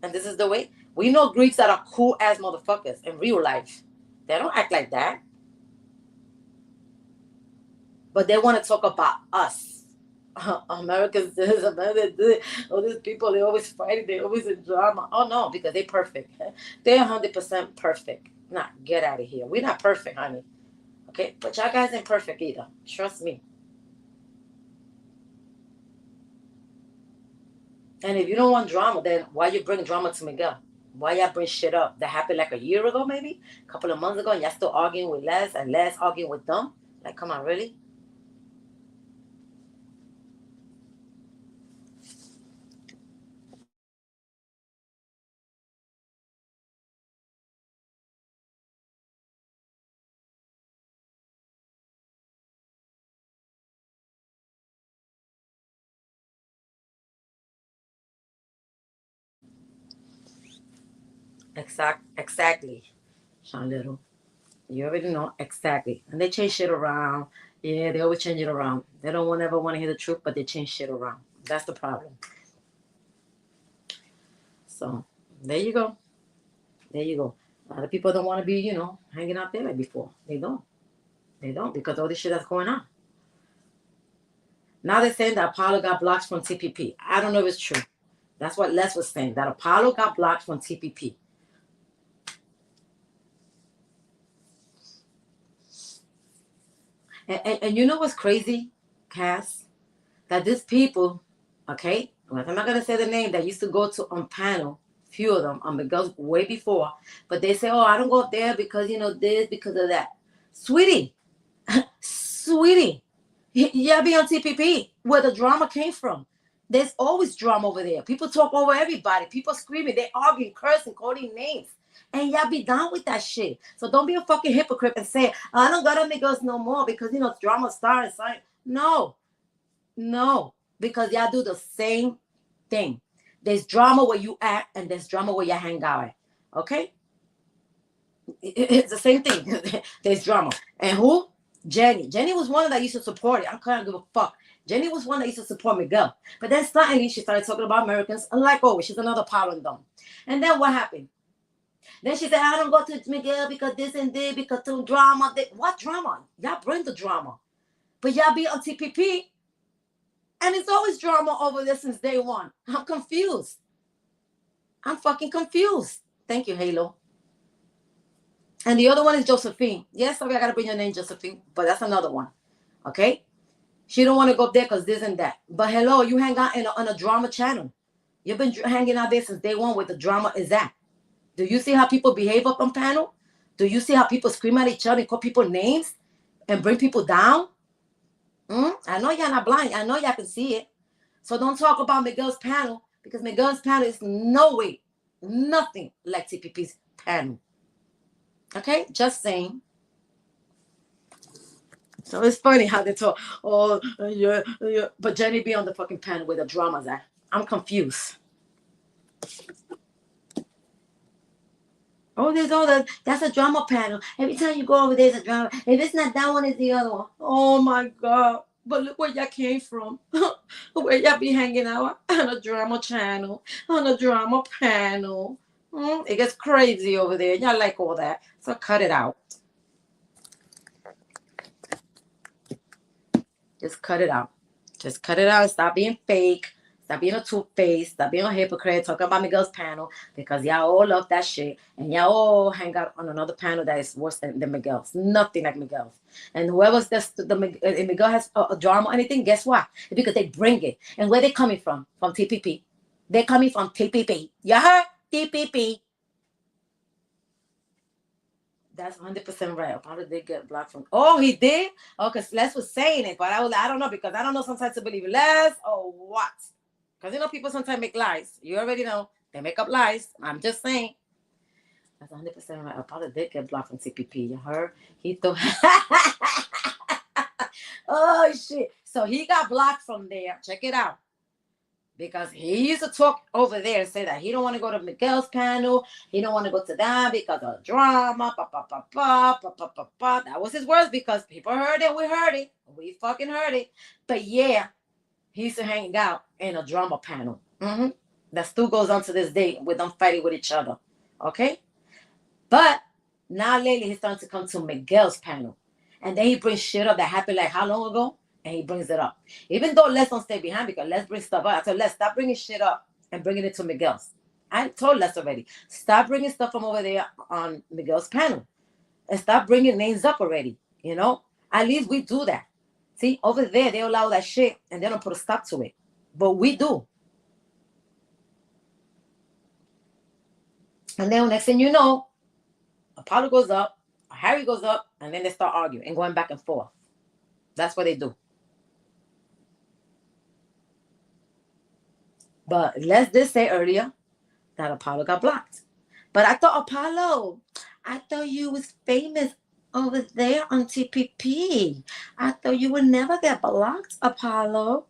And this is the way. We know Greeks that are cool ass motherfuckers in real life. They don't act like that. But they want to talk about us. Americans this, Americans this. All these people, they always fighting. They always in drama. Oh, no, because they're perfect. They're 100% perfect. Nah, get out of here. We're not perfect, honey. Okay? But y'all guys ain't perfect either. Trust me. And if you don't want drama, then why you bring drama to Miguel? Why y'all bring shit up that happened like a year ago, maybe? A couple of months ago, and y'all still arguing with Les and Les arguing with them? Like, come on, really? Exactly, Sean Little. You already know exactly. And they change shit around. Yeah, they always change it around. They don't ever want to hear the truth, but they change shit around. That's the problem. So there you go. There you go. A lot of people don't want to be, hanging out there like before. They don't. They don't because all this shit that's going on. Now they're saying that Apollo got blocked from TPP. I don't know if it's true. That's what Les was saying, that Apollo got blocked from TPP. And you know what's crazy, Cass? That these people, okay, like I'm not going to say the name, that used to go to on panel, few of them, on the girls way before, but they say, oh, I don't go up there because, this, because of that. Sweetie, sweetie, yeah, be on TPP, where the drama came from. There's always drama over there. People talk over everybody. People screaming. They arguing, cursing, calling names. And y'all be down with that shit. So don't be a fucking hypocrite and say, I don't got on niggas no more because, drama starting. No, no. Because y'all do the same thing. There's drama where you act and there's drama where you hang out at. Okay? It's the same thing. There's drama. And who? Jenny. Jenny was one that used to support it. I couldn't give a fuck. Jenny was one that used to support Miguel. But then suddenly she started talking about Americans. And like always, she's another power in them. And then what happened? Then she said, I don't go to Miguel because this and this, because the drama. What drama? Y'all bring the drama. But y'all be on TPP. And it's always drama over there since day one. I'm confused. I'm fucking confused. Thank you, Halo. And the other one is Josephine. Yes, sorry, I gotta bring your name, Josephine, but that's another one. Okay? She don't want to go up there because this and that. But hello, you hang out on a drama channel. You've been hanging out there since day one where the drama is at. Do you see how people behave up on panel? Do you see how people scream at each other and call people names and bring people down? I know y'all not blind. I know y'all can see it. So don't talk about Miguel's panel because Miguel's panel is no way, nothing like TPP's panel. Okay? Just saying. So it's funny how they talk. Oh, yeah. But Jenny be on the fucking panel where the drama's at. I'm confused. Oh, there's all that. That's a drama panel. Every time you go over, there's a drama. If it's not that one, it's the other one. Oh my God. But look where y'all came from. Where y'all be hanging out on a drama channel, on a drama panel. It gets crazy over there. Y'all like all that. So cut it out. Just cut it out. Just cut it out. Stop being fake. Stop being a two-faced. Stop being a hypocrite. Talking about Miguel's panel because y'all all love that shit. And y'all all hang out on another panel that is worse than Miguel's. Nothing like Miguel's. And whoever's Miguel has a drama or anything, guess what? It's because they bring it. And where they coming from? From TPP. They're coming from TPP. You heard? TPP. That's 100% right. Apollo did get blocked from. Oh, he did? Oh, because Les was saying it, but I don't know because I don't know sometimes to believe Les or what. Because you know people sometimes make lies. You already know they make up lies. I'm just saying. That's 100% right. Apollo did get blocked from TPP. You heard? He thought. Oh shit! So he got blocked from there. Check it out. Because he used to talk over there and say that he don't want to go to Miguel's panel. He don't want to go to that because of drama. That was his words because people heard it. We heard it. We fucking heard it. But yeah, he used to hang out in a drama panel. That still goes on to this day with them fighting with each other. Okay? But now lately he's starting to come to Miguel's panel. And then he brings shit up that happened like how long ago? And he brings it up. Even though Les don't stay behind because Les brings stuff up. I told Les, stop bringing shit up and bringing it to Miguel's. I told Les already. Stop bringing stuff from over there on Miguel's panel. And stop bringing names up already. You know? At least we do that. See, over there, they allow that shit and they don't put a stop to it. But we do. And then next thing you know, Apollo goes up, Harry goes up, and then they start arguing and going back and forth. That's what they do. But Les did say earlier that Apollo got blocked. But I thought you was famous over there on TPP. I thought you would never get blocked, Apollo.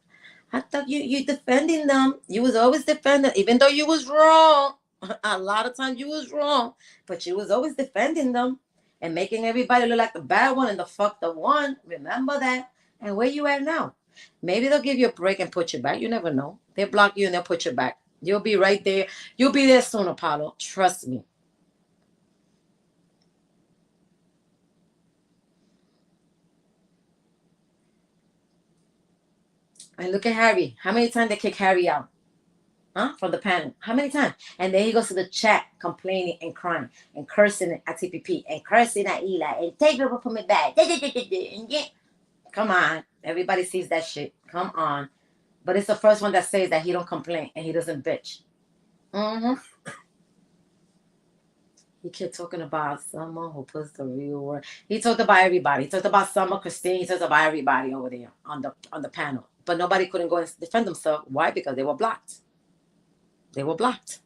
I thought you defending them. You was always defending, even though you was wrong. A lot of times you was wrong, but you was always defending them and making everybody look like the bad one and the fucked up one. Remember that? And where you at now? Maybe they'll give you a break and put you back. You never know. They'll block you and they'll put you back. You'll be right there. You'll be there soon, Apollo. Trust me. And look at Harry. How many times they kick Harry out? From the panel. How many times? And then he goes to the chat complaining and crying and cursing at TPP and cursing at Eli and take over from me back. Come on. Everybody sees that shit. Come on. But it's the first one that says that he don't complain and he doesn't bitch. He kept talking about someone who puts the real word. He talked about everybody. He talked about Summer, Christine. He talked about everybody over there on the panel. But nobody couldn't go and defend themselves. Why? Because they were blocked. They were blocked.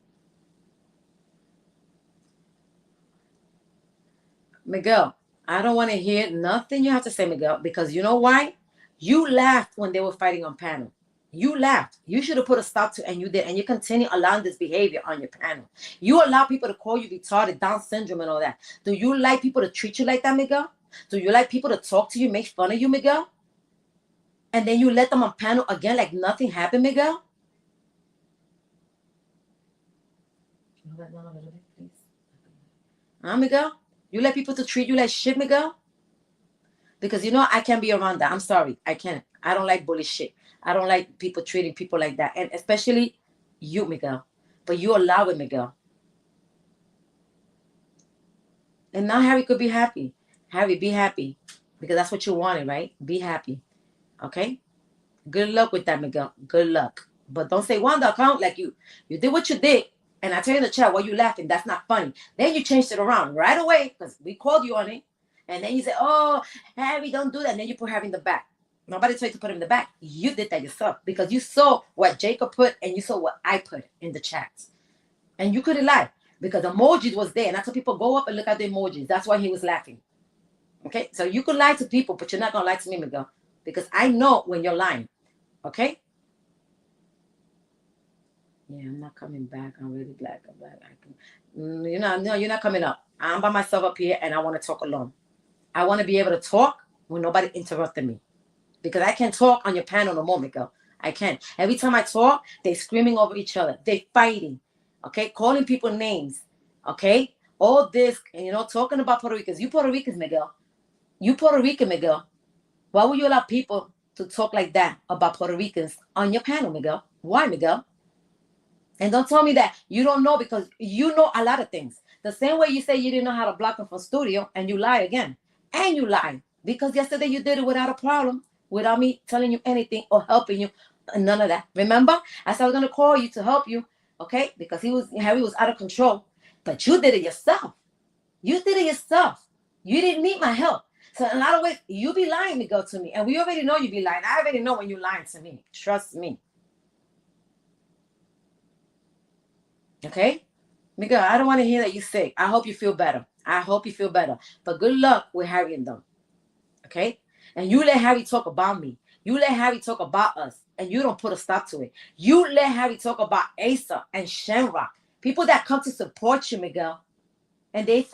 Miguel, I don't want to hear nothing you have to say, Miguel, because you know why? You laughed when they were fighting on panel. You laughed. You should have put a stop to, and you did, and you continue allowing this behavior on your panel. You allow people to call you retarded, Down syndrome, and all that. Do you like people to treat you like that, Miguel? Do you like people to talk to you, make fun of you, Miguel? And then you let them on panel again like nothing happened, Miguel? Miguel? You let people to treat you like shit, Miguel? Because you know I can't be around that. I'm sorry. I can't. I don't like bully shit. I don't like people treating people like that. And especially you, Miguel. But you allow it, Miguel. And now Harry could be happy. Harry, be happy. Because that's what you wanted, right? Be happy. Okay? Good luck with that, Miguel. Good luck. But don't say Wanda account like you did what you did. And I tell you in the chat, why you laughing? That's not funny. Then you changed it around right away because we called you on it. And then you say, oh, Harry, don't do that. And then you put Harry in the back. Nobody told you to put him in the back. You did that yourself because you saw what Jacob put and you saw what I put in the chat. And you couldn't lie because emojis was there. And that's why people go up and look at the emojis. That's why he was laughing. Okay? So you can lie to people, but you're not going to lie to me, Miguel. Because I know when you're lying. Okay? Yeah, I'm not coming back. I'm really black. I'm black. You're not coming up. I'm by myself up here and I want to talk alone. I want to be able to talk when nobody interrupted me. Because I can't talk on your panel no more, Miguel. I can't. Every time I talk, they're screaming over each other. They're fighting. Okay? Calling people names. Okay? All this, talking about Puerto Ricans. You Puerto Ricans, Miguel. You Puerto Rican, Miguel. Why would you allow people to talk like that about Puerto Ricans on your panel, Miguel? Why, Miguel? And don't tell me that you don't know because you know a lot of things. The same way you say you didn't know how to block them from studio and you lie again. And you lie because yesterday you did it without a problem, without me telling you anything or helping you. None of that. Remember? I said I was going to call you to help you, okay? Because Harry was out of control. But you did it yourself. You did it yourself. You didn't need my help. So in a lot of ways, you be lying to go to me. And we already know you be lying. I already know when you're lying to me. Trust me. Okay? Miguel, I don't want to hear that you're sick. I hope you feel better. I hope you feel better. But good luck with Harry and them. Okay? And you let Harry talk about me. You let Harry talk about us. And you don't put a stop to it. You let Harry talk about Asa and Shenrock. People that come to support you, Miguel. And they're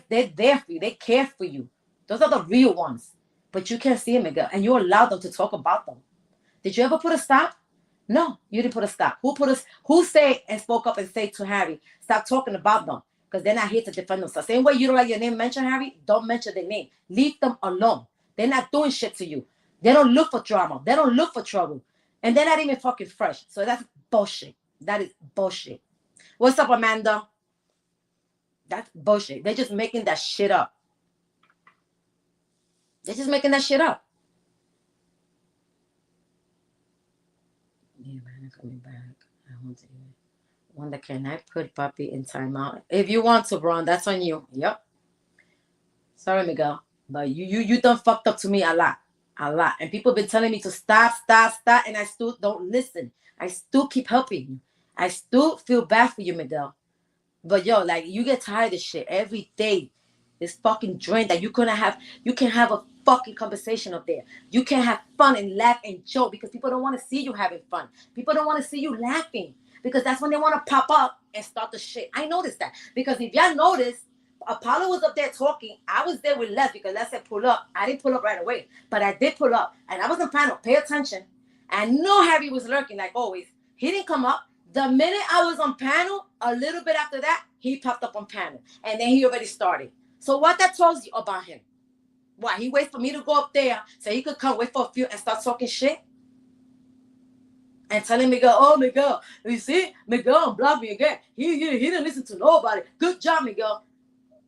there for you. They care for you. Those are the real ones. But you can't see them, Miguel. And you allow them to talk about them. Did you ever put a stop? No, you didn't put a stop. Who said and spoke up and said to Harry, stop talking about them? Because they're not here to defend themselves. Same way you don't like your name mentioned, Harry, don't mention their name. Leave them alone. They're not doing shit to you. They don't look for drama. They don't look for trouble. And they're not even fucking fresh. So that's bullshit. That is bullshit. What's up, Amanda? That's bullshit. They're just making that shit up. They're just making that shit up. Yeah, man, I'm coming back. I want to hear. Wonder, can I put Papi in timeout? If you want to, Bron, that's on you. Yep. Sorry, Miguel. But you done fucked up to me a lot. A lot. And people been telling me to stop, and I still don't listen. I still keep helping you. I still feel bad for you, Miguel. But yo, like you get tired of this shit every day. It's fucking drained that you can have a fucking conversation up there. You can have fun and laugh and joke because people don't want to see you having fun. People don't want to see you laughing because that's when they want to pop up and start the shit. I noticed that because if y'all noticed, Apollo was up there talking. I was there with Les because Les said pull up. I didn't pull up right away, but I did pull up and I was in panel. Pay attention. I know Harry was lurking like always. He didn't come up. The minute I was on panel, a little bit after that, he popped up on panel. And then he already started. So what that tells you about him? Why? He waits for me to go up there so he could come wait for a few and start talking shit? And telling Miguel, oh, Miguel, you see? Miguel blocked me again. He didn't listen to nobody. Good job, Miguel.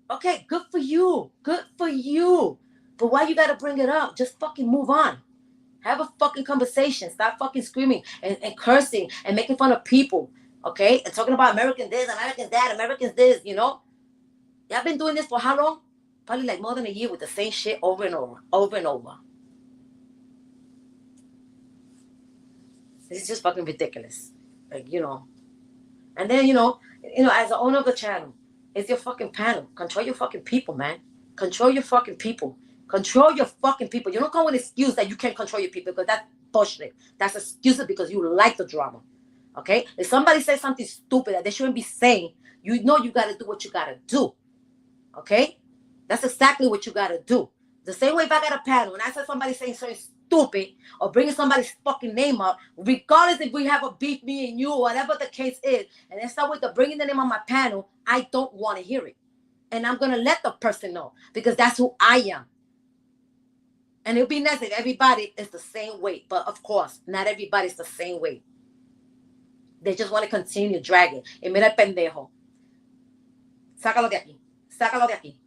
Okay, good for you. Good for you. But why you got to bring it up? Just fucking move on. Have a fucking conversation. Stop fucking screaming and cursing and making fun of people. Okay? And talking about American this, Americans that, Americans this, Y'all been doing this for how long? Probably like more than a year with the same shit over and over. Over and over. This is just fucking ridiculous. Like, And then, as the owner of the channel, it's your fucking panel. Control your fucking people, man. Control your fucking people. Control your fucking people. You don't come with an excuse that you can't control your people because that's bullshit. That's excuses because you like the drama. Okay? If somebody says something stupid that they shouldn't be saying, you know you got to do what you got to do. Okay? That's exactly what you got to do. The same way if I got a panel and I said somebody saying something stupid or bringing somebody's fucking name up, regardless if we have a beef, me and you, or whatever the case is, and then start with the bringing the name on my panel, I don't want to hear it. And I'm going to let the person know because that's who I am. And it would be nice if everybody is the same way. But of course, not everybody's the same way. They just want to continue dragging. Y mira el pendejo. Sácalo de aquí. Sácalo de aquí.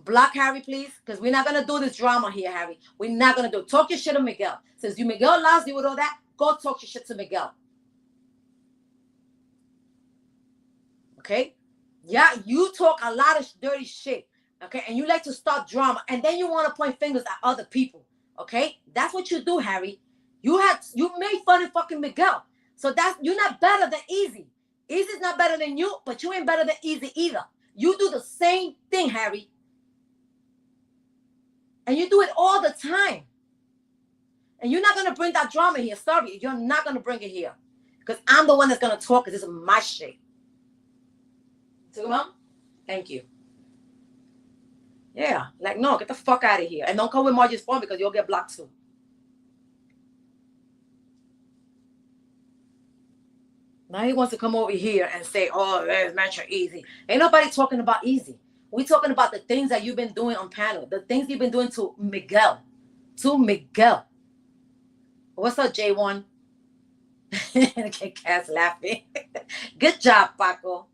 Block Harry, please, because we're not gonna do this drama here, Harry. We're not gonna do it. Talk your shit to Miguel. Since you Miguel loves you with all that, go talk your shit to Miguel. Okay? Yeah, you talk a lot of dirty shit. Okay, and you like to start drama, and then you want to point fingers at other people. Okay, that's what you do, Harry. You made fun of fucking Miguel, so that's you're not better than Easy. Easy's not better than you, but you ain't better than Easy either. You do the same thing, Harry, and you do it all the time. And you're not gonna bring that drama here. Sorry, you're not gonna bring it here, because I'm the one that's gonna talk. Because this is my shit. So, Mom, thank you. Yeah, like, no, get the fuck out of here. And don't come with Margie's phone because you'll get blocked too. Now he wants to come over here and say, oh, there's Metro Easy. Ain't nobody talking about Easy. We're talking about the things that you've been doing on panel. The things you've been doing to Miguel. To Miguel. What's up, J1? Okay, Cass laughing. Good job, Paco.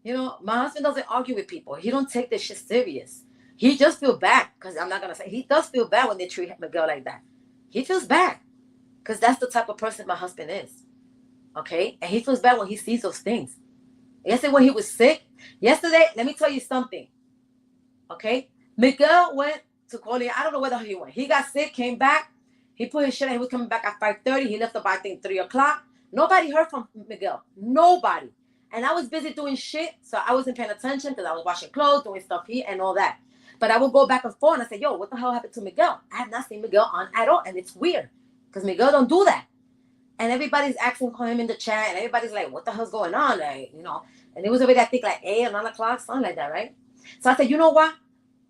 You know, my husband doesn't argue with people. He don't take this shit serious. He just feel bad, because I'm not going to say, he does feel bad when they treat Miguel like that. He feels bad, because that's the type of person my husband is. Okay? And he feels bad when he sees those things. Yesterday when he was sick, let me tell you something. Okay? Miguel went to Coley. I don't know where the hell he went. He got sick, came back. He put his shit in. He was coming back at 5:30. He left about, I think, 3 o'clock. Nobody heard from Miguel. Nobody. And I was busy doing shit, so I wasn't paying attention because I was washing clothes, doing stuff here and all that. But I would go back and forth and I say, yo, what the hell happened to Miguel? I have not seen Miguel on at all. And it's weird because Miguel don't do that. And everybody's asking him in the chat and everybody's like, what the hell's going on? Like, you know, and it was already, I think, like 8 or 9 o'clock, something like that, right? So I said, you know what?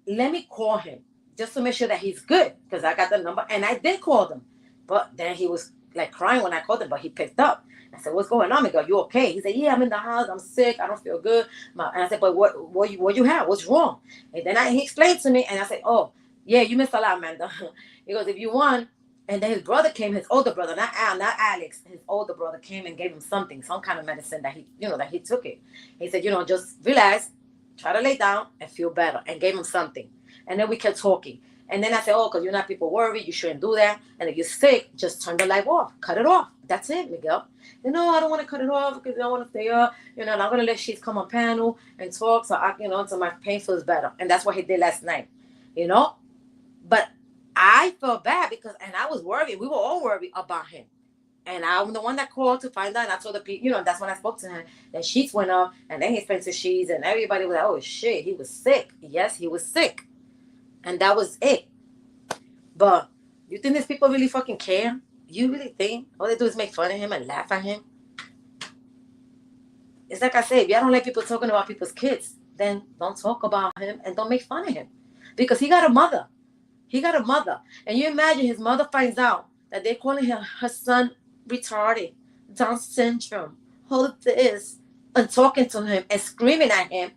Let me call him just to make sure that he's good because I got the number. And I did call him. But then he was like crying when I called him, but he picked up. I said, what's going on, Miguel? You okay? He said, yeah, I'm in the house. I'm sick. I don't feel good. And I said, but what you have? What's wrong? And then he explained to me, and I said, oh, yeah, you missed a lot, Amanda. He goes, if you want. And then his brother came, his older brother, not Alex, his older brother came and gave him something, some kind of medicine that he took it. He said, just relax, try to lay down and feel better, and gave him something. And then we kept talking. And then I said, oh, because you're not people worried, you shouldn't do that. And if you're sick, just turn the light off. Cut it off. That's it, Miguel. I don't want to cut it off because I want to stay up. And I'm going to let Sheets come on panel and talk so so my pain feels better. And that's what he did last night, But I felt bad and I was worried. We were all worried about him. And I'm the one that called to find out. And I told the people, that's when I spoke to him. Then Sheets went up and then he explained to Sheets and everybody was like, oh, shit, he was sick. Yes, he was sick. And that was it. But you think these people really fucking care? You really think all they do is make fun of him and laugh at him? It's like I said, if you don't like people talking about people's kids, then don't talk about him and don't make fun of him. Because he got a mother. He got a mother. And you imagine his mother finds out that they're calling her son retarded, Down syndrome, all of this, and talking to him and screaming at him.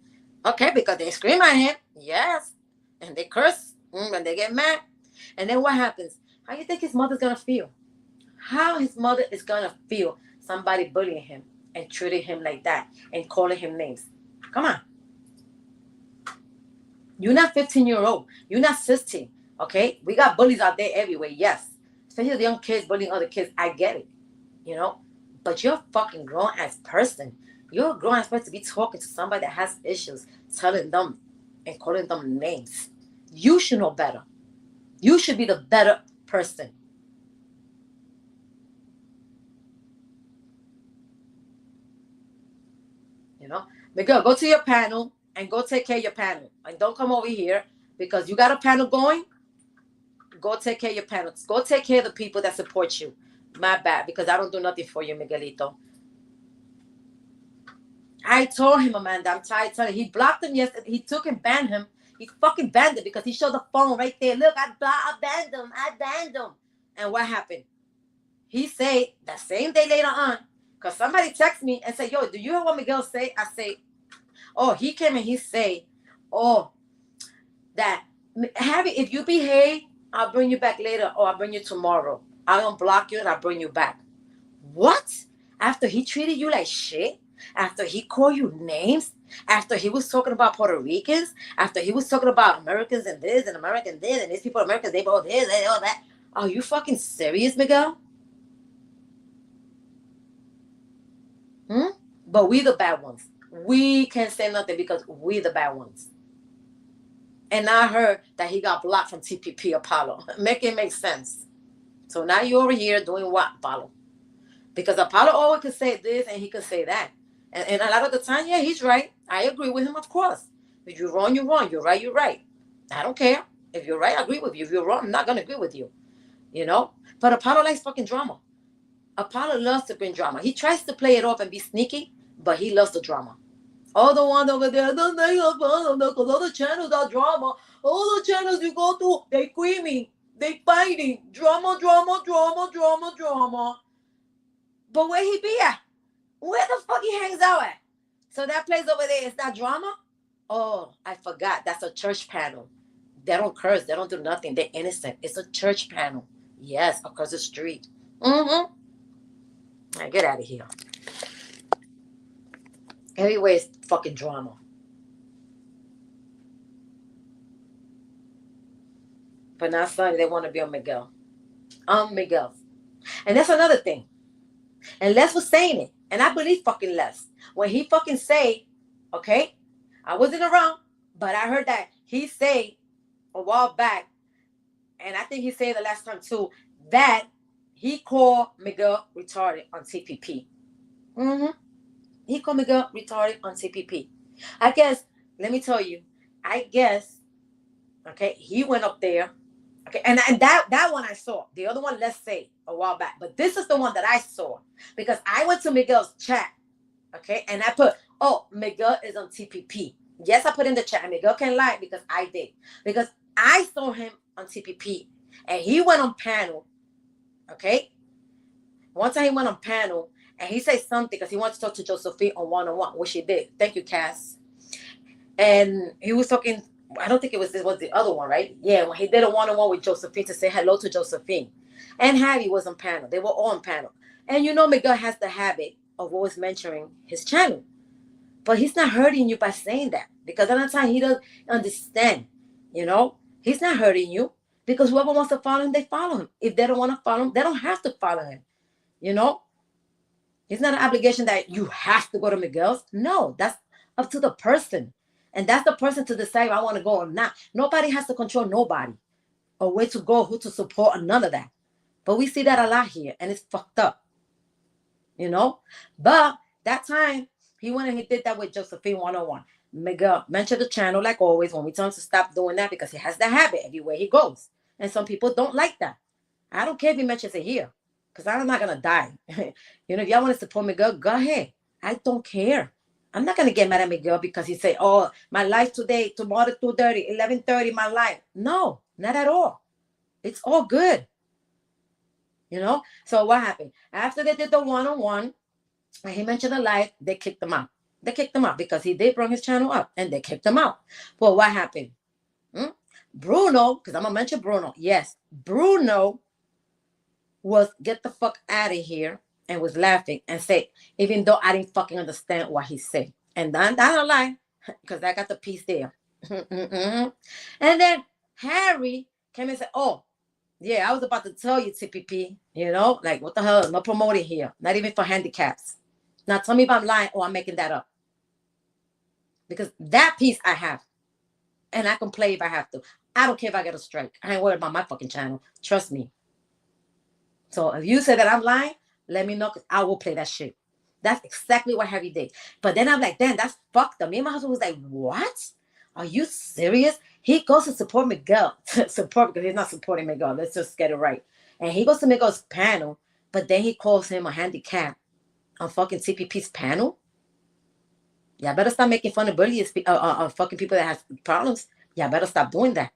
Okay, because they scream at him, yes. And they curse and they get mad. And then what happens? How do you think his mother's going to feel? How his mother is going to feel somebody bullying him and treating him like that and calling him names? Come on. You're not 15-year-old. You're not 16. Okay? We got bullies out there everywhere, yes. Especially the young kids bullying other kids. I get it. But you're a fucking grown-ass person. You're a grown-ass person to be talking to somebody that has issues, telling them and calling them names. You should know better. You should be the better person. Miguel, go to your panel and go take care of your panel. And don't come over here because you got a panel going. Go take care of your panels. Go take care of the people that support you. My bad, because I don't do nothing for you, Miguelito. I told him, Amanda, I'm tired of telling him. He blocked him yesterday. He took and banned him. He fucking banned him because he showed the phone right there. Look, I banned him. I banned him. And what happened? He said that same day later on, because somebody texted me and said, yo, do you hear what Miguel say? I say, oh, he came and he say, oh, that, Harry, if you behave, I'll bring you back later or I'll bring you tomorrow. I'll unblock you and I'll bring you back. What? After he treated you like shit? After he called you names, after he was talking about Puerto Ricans, after he was talking about Americans and this and American this and these people Americans, they both this, they all that. Are you fucking serious, Miguel? Hmm? But we the bad ones. We can't say nothing because we the bad ones. And I heard that he got blocked from TPP Apollo. Make it make sense. So now you're over here doing what, Apollo? Because Apollo always could say this and he could say that. And a lot of the time, yeah, he's right. I agree with him, of course. If you're wrong, you're wrong. You're right, you're right. I don't care. If you're right, I agree with you. If you're wrong, I'm not going to agree with you. You know? But Apollo likes fucking drama. Apollo loves to bring drama. He tries to play it off and be sneaky, but he loves the drama. All the one over there, don't make Apollo because all the channels are drama. All the channels you go to, they screaming, they fighting. Drama, drama, drama, drama, drama. But where he be at? Where the fuck he hangs out at? So that place over there is that drama? Oh, I forgot. That's a church panel. They don't curse. They don't do nothing. They're innocent. It's a church panel. Yes, across the street. Mm-hmm. Right, get out of here. Everywhere is fucking drama. But now suddenly they want to be on Miguel. Miguel. And that's another thing. And Les was saying it. And I believe fucking Les. When he fucking say, okay, I wasn't around, but I heard that he say a while back, and I think he said the last time too, that he called Miguel retarded on TPP. Mm-hmm. He called Miguel retarded on TPP. I guess, let me tell you, I guess, okay, he went up there. Okay, and that one I saw. The other one, let's say, a while back. But this is the one that I saw. Because I went to Miguel's chat, okay, and I put, oh, Miguel is on TPP. Yes, I put in the chat, and Miguel can lie because I did. Because I saw him on TPP, and he went on panel, okay? One time he went on panel, and he said something because he wanted to talk to Josephine on one-on-one, which he did. Thank you, Cass. And he was talking, I don't think it was this was the other one, right? Yeah, when he did a one-on-one with Josephine to say hello to Josephine. And Harry was on panel. They were all on panel. And you know Miguel has the habit of always mentioning his channel. But he's not hurting you by saying that. Because at the time he doesn't understand. You know? He's not hurting you. Because whoever wants to follow him, they follow him. If they don't want to follow him, they don't have to follow him. You know? It's not an obligation that you have to go to Miguel's. No, that's up to the person. And that's the person to decide if I want to go or not. Nobody has to control nobody or where to go, who to support, or none of that. But we see that a lot here, and it's fucked up. You know? But that time, he went and he did that with Josephine 101. Miguel mentioned the channel like always when we tell him to stop doing that because he has the habit everywhere he goes. And some people don't like that. I don't care if he mentions it here because I'm not going to die. You know, if y'all want to support Miguel, go ahead. I don't care. I'm not going to get mad at Miguel because he said, oh, my life today, tomorrow 2:30, 11:30, my life. No, not at all. It's all good. You know? So what happened? After they did the one-on-one, and he mentioned the live, they kicked him out. They kicked him out because he did bring his channel up, and they kicked him out. Well, what happened? Bruno, because I'm going to mention Bruno. Yes, Bruno was get the fuck out of here and was laughing and said, even though I didn't fucking understand what he said. And that's not a lie, because I got the piece there. And then Harry came and said, oh, yeah, I was about to tell you, TPP, you know, like, what the hell? No promoting here. Not even for handicaps. Now, tell me if I'm lying or I'm making that up. Because that piece I have. And I can play if I have to. I don't care if I get a strike. I ain't worried about my fucking channel. Trust me. So if you say that I'm lying, let me know because I will play that shit. That's exactly what Harry did. But then I'm like, damn, that's fucked up. Me and my husband was like, what? Are you serious? He goes to support Miguel. Support because he's not supporting Miguel. Let's just get it right. And he goes to Miguel's panel, but then he calls him a handicap on fucking TPP's panel. Y'all better stop making fun of bullies, fucking people that have problems. Y'all better stop doing that.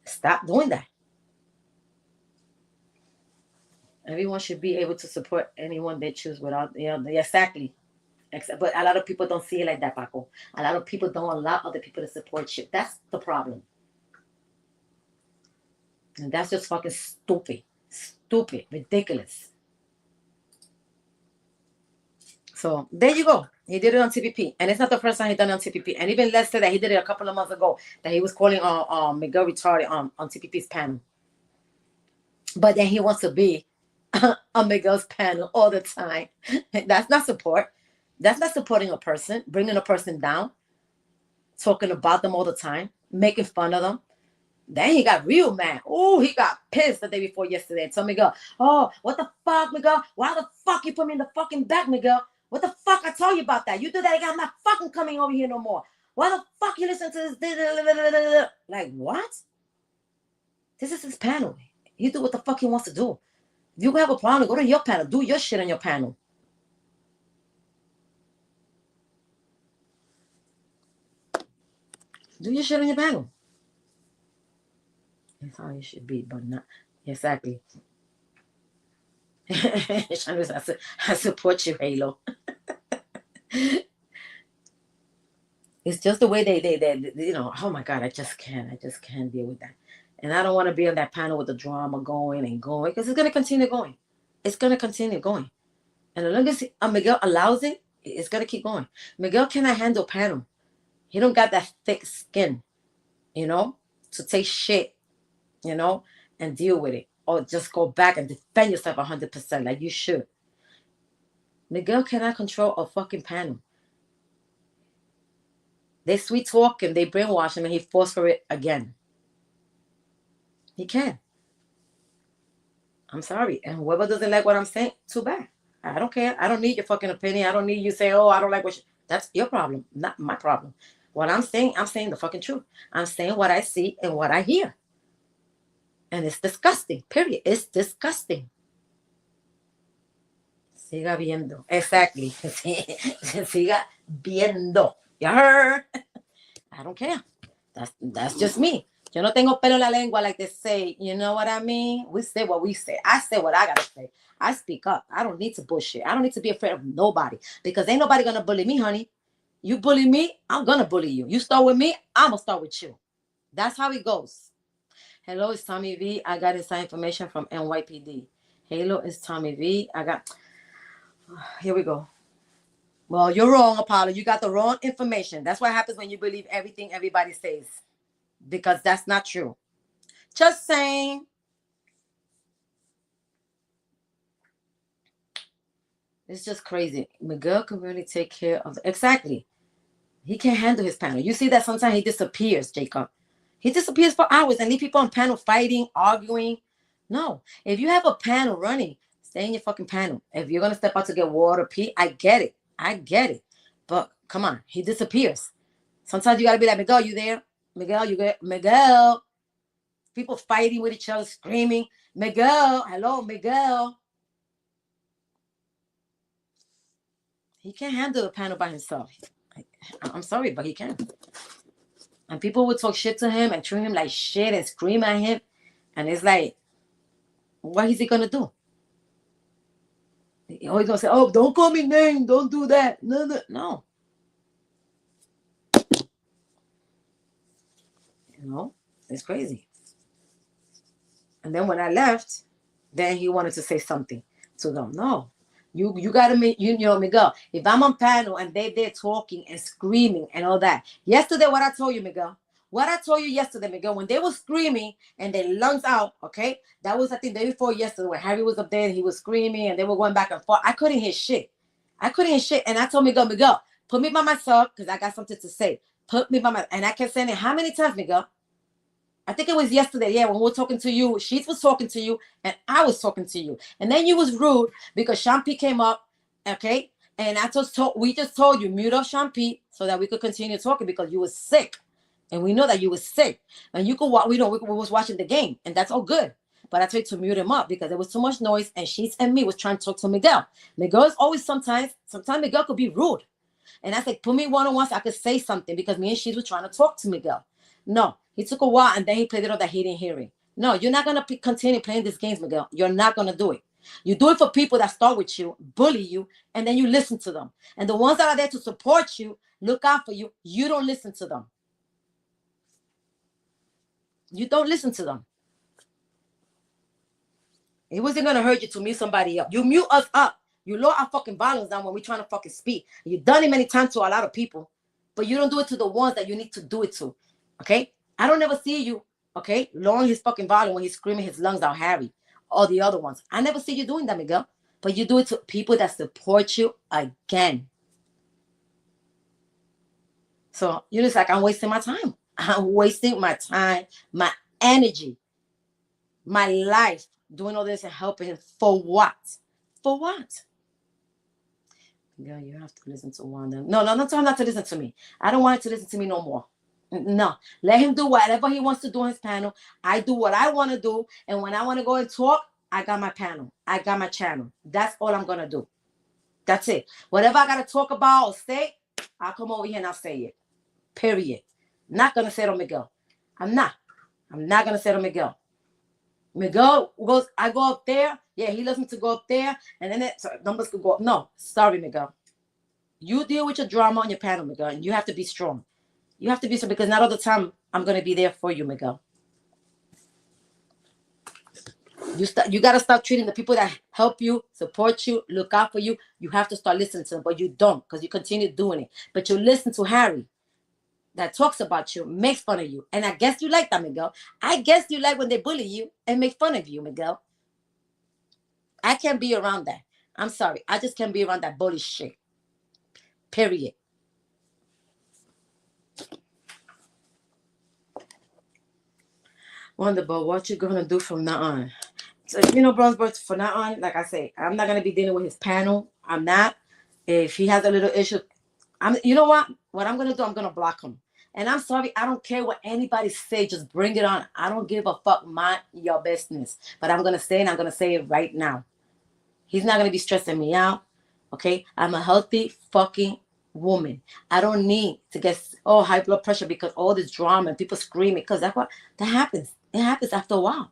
Stop doing that. Everyone should be able to support anyone they choose without, you know, exactly. But a lot of people don't see it like that, Paco. A lot of people don't allow other people to support you. That's the problem. And that's just fucking stupid. Stupid. Ridiculous. So there you go. He did it on TPP, and it's not the first time he done it on TPP. And even Lester that he did it a couple of months ago that he was calling on Miguel retarded on TPP's panel. But then he wants to be on Miguel's panel all the time. That's not support. That's not supporting a person, bringing a person down, talking about them all the time, making fun of them. Then he got real mad. Oh, he got pissed the day before yesterday. And told Miguel, oh, what the fuck, Miguel? Why the fuck you put me in the fucking back, Miguel? What the fuck I told you about that? You do that again, I'm not fucking coming over here no more. Why the fuck you listen to this? Like, what? This is his panel. He do what the fuck he wants to do. If you have a problem, go to your panel. Do your shit on your panel. Do your shit on your panel. That's how you should be, but not exactly. I support you, Halo. It's just the way they you know, oh my God, I just can't deal with that. And I don't want to be on that panel with the drama going and going, because it's going to continue going. It's going to continue going. And as long as Miguel allows it, it's going to keep going. Miguel cannot handle panel. He don't got that thick skin, you know, to take shit, you know, and deal with it. Or just go back and defend yourself 100% like you should. Miguel cannot control a fucking panel. They sweet talk him, they brainwash him, and he falls for it again. He can. I'm sorry. And whoever doesn't like what I'm saying, too bad. I don't care. I don't need your fucking opinion. I don't need you saying, oh, I don't like what that's your problem, not my problem. What I'm saying the fucking truth. I'm saying what I see and what I hear. And it's disgusting, period. It's disgusting. Siga viendo. Exactly. Siga viendo. You heard? I don't care. That's just me. Yo no tengo pelo en la lengua, like they say. You know what I mean? We say what we say. I say what I gotta say. I speak up. I don't need to bullshit. I don't need to be afraid of nobody, because ain't nobody gonna bully me, honey. You bully me, I'm gonna bully you. You start with me, I'm gonna start with you. That's how it goes. Hello, it's Tommy V. I got inside information from NYPD. Hello, it's Tommy V. Here we go. Well, you're wrong, Apollo. You got the wrong information. That's what happens when you believe everything everybody says, because that's not true. Just saying. It's just crazy. Miguel can really take care of exactly. He can't handle his panel. You see that sometimes he disappears, Jacob. He disappears for hours and leave people on panel fighting, arguing. No. If you have a panel running, stay in your fucking panel. If you're going to step out to get water, pee, I get it. I get it. But come on, he disappears. Sometimes you got to be like, Miguel, you there? Miguel, you get Miguel. People fighting with each other, screaming. Miguel, hello, Miguel. He can't handle the panel by himself. I'm sorry, but he can't. And people would talk shit to him and treat him like shit and scream at him. And it's like, what is he going to do? He's always going to say, oh, don't call me name. Don't do that. No. You know, it's crazy. And then when I left, then he wanted to say something to them. No. You gotta make you know, Miguel. If I'm on panel and they're talking and screaming and all that. Yesterday, what I told you, Miguel. What I told you yesterday, Miguel, when they were screaming and their lungs out, okay? That was, I think, the day before yesterday when Harry was up there and he was screaming and they were going back and forth. I couldn't hear shit. And I told Miguel, put me by myself because I got something to say. Put me by myself. And I kept saying it how many times, Miguel? I think it was yesterday, yeah, when we were talking to you. She was talking to you, and I was talking to you. And then you was rude because Shampi came up, okay? And we just told you, mute up Shampi so that we could continue talking because you were sick. And we know that you were sick. And you could watch, we was watching the game, and that's all good. But I told you to mute him up because there was too much noise, and Sheets and me was trying to talk to Miguel. Miguel is always sometimes Miguel could be rude. And I said, put me one-on-one so I could say something because me and Sheets were trying to talk to Miguel. No. He took a while and then he played it off that he didn't hear it. No, you're not going to continue playing these games, Miguel. You're not going to do it. You do it for people that start with you, bully you, and then you listen to them. And the ones that are there to support you, look out for you, you don't listen to them. You don't listen to them. It wasn't going to hurt you to mute somebody up. You mute us up You lower our fucking volumes down when we're trying to fucking speak. You've done it many times to a lot of people, but you don't do it to the ones that you need to do it to. Okay? I don't ever see you, okay, lowering his fucking volume when he's screaming his lungs out, Harry, or the other ones. I never see you doing that, Miguel. But you do it to people that support you again. So you're just like, I'm wasting my time. I'm wasting my time, my energy, my life doing all this and helping him for what? For what? Girl, you have to listen to Wanda. No, not tell him not to listen to me. I don't want him to listen to me no more. No, let him do whatever he wants to do on his panel. I do what I want to do. And when I want to go and talk, I got my panel. I got my channel. That's all I'm going to do. That's it. Whatever I got to talk about or say, I'll come over here and I'll say it. Period. Not going to say it on Miguel. I'm not going to say it on Miguel. Miguel goes, I go up there. Yeah, he lets me to go up there. And then numbers could go up. No, sorry, Miguel. You deal with your drama on your panel, Miguel. And you have to be strong. You have to be strong because not all the time I'm going to be there for you, Miguel. You got to start treating the people that help you, support you, look out for you. You have to start listening to them, but you don't because you continue doing it. But you listen to Harry that talks about you, makes fun of you. And I guess you like that, Miguel. I guess you like when they bully you and make fun of you, Miguel. I can't be around that. I'm sorry. I just can't be around that bully shit. Period. Wonderful. What you gonna do from now on? So, Bronzebird, from now on, like I say, I'm not gonna be dealing with his panel. I'm not. If he has a little issue, you know what? What I'm gonna do, I'm gonna block him. And I'm sorry, I don't care what anybody say. Just bring it on. I don't give a fuck. Mind your business. But I'm gonna say, and I'm gonna say it right now. He's not gonna be stressing me out. Okay? I'm a healthy fucking woman. I don't need to get high blood pressure because all this drama and people screaming, because that happens. It happens after a while.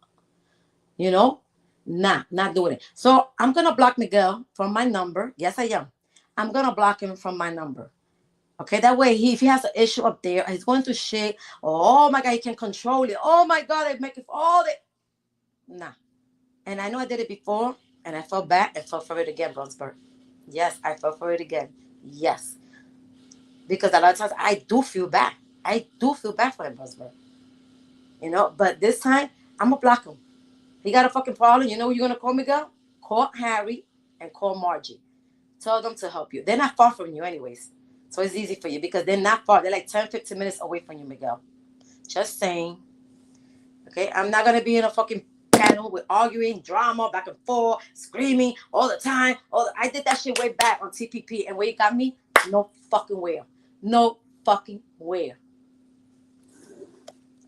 Not doing it. So I'm gonna block Miguel from my number. Yes, I am. I'm gonna block him from my number. Okay, that way if he has an issue up there, he's going to shit. Oh my God, he can control it. Oh my God, I make it all it. Nah. And I know I did it before, and I felt bad and fell for it again, Bronzebird. Yes, I fell for it again. Yes. Because a lot of times I do feel bad. I do feel bad for him, Bronzebird. But this time, I'm going to block him. He got a fucking problem. You know what you're going to call, Miguel? Call Harry and call Margie. Tell them to help you. They're not far from you anyways. So it's easy for you because they're not far. They're like 10, 15 minutes away from you, Miguel. Just saying. Okay? I'm not going to be in a fucking panel with arguing, drama, back and forth, screaming all the time. I did that shit way back on TPP. And where you got me? No fucking where. No fucking where.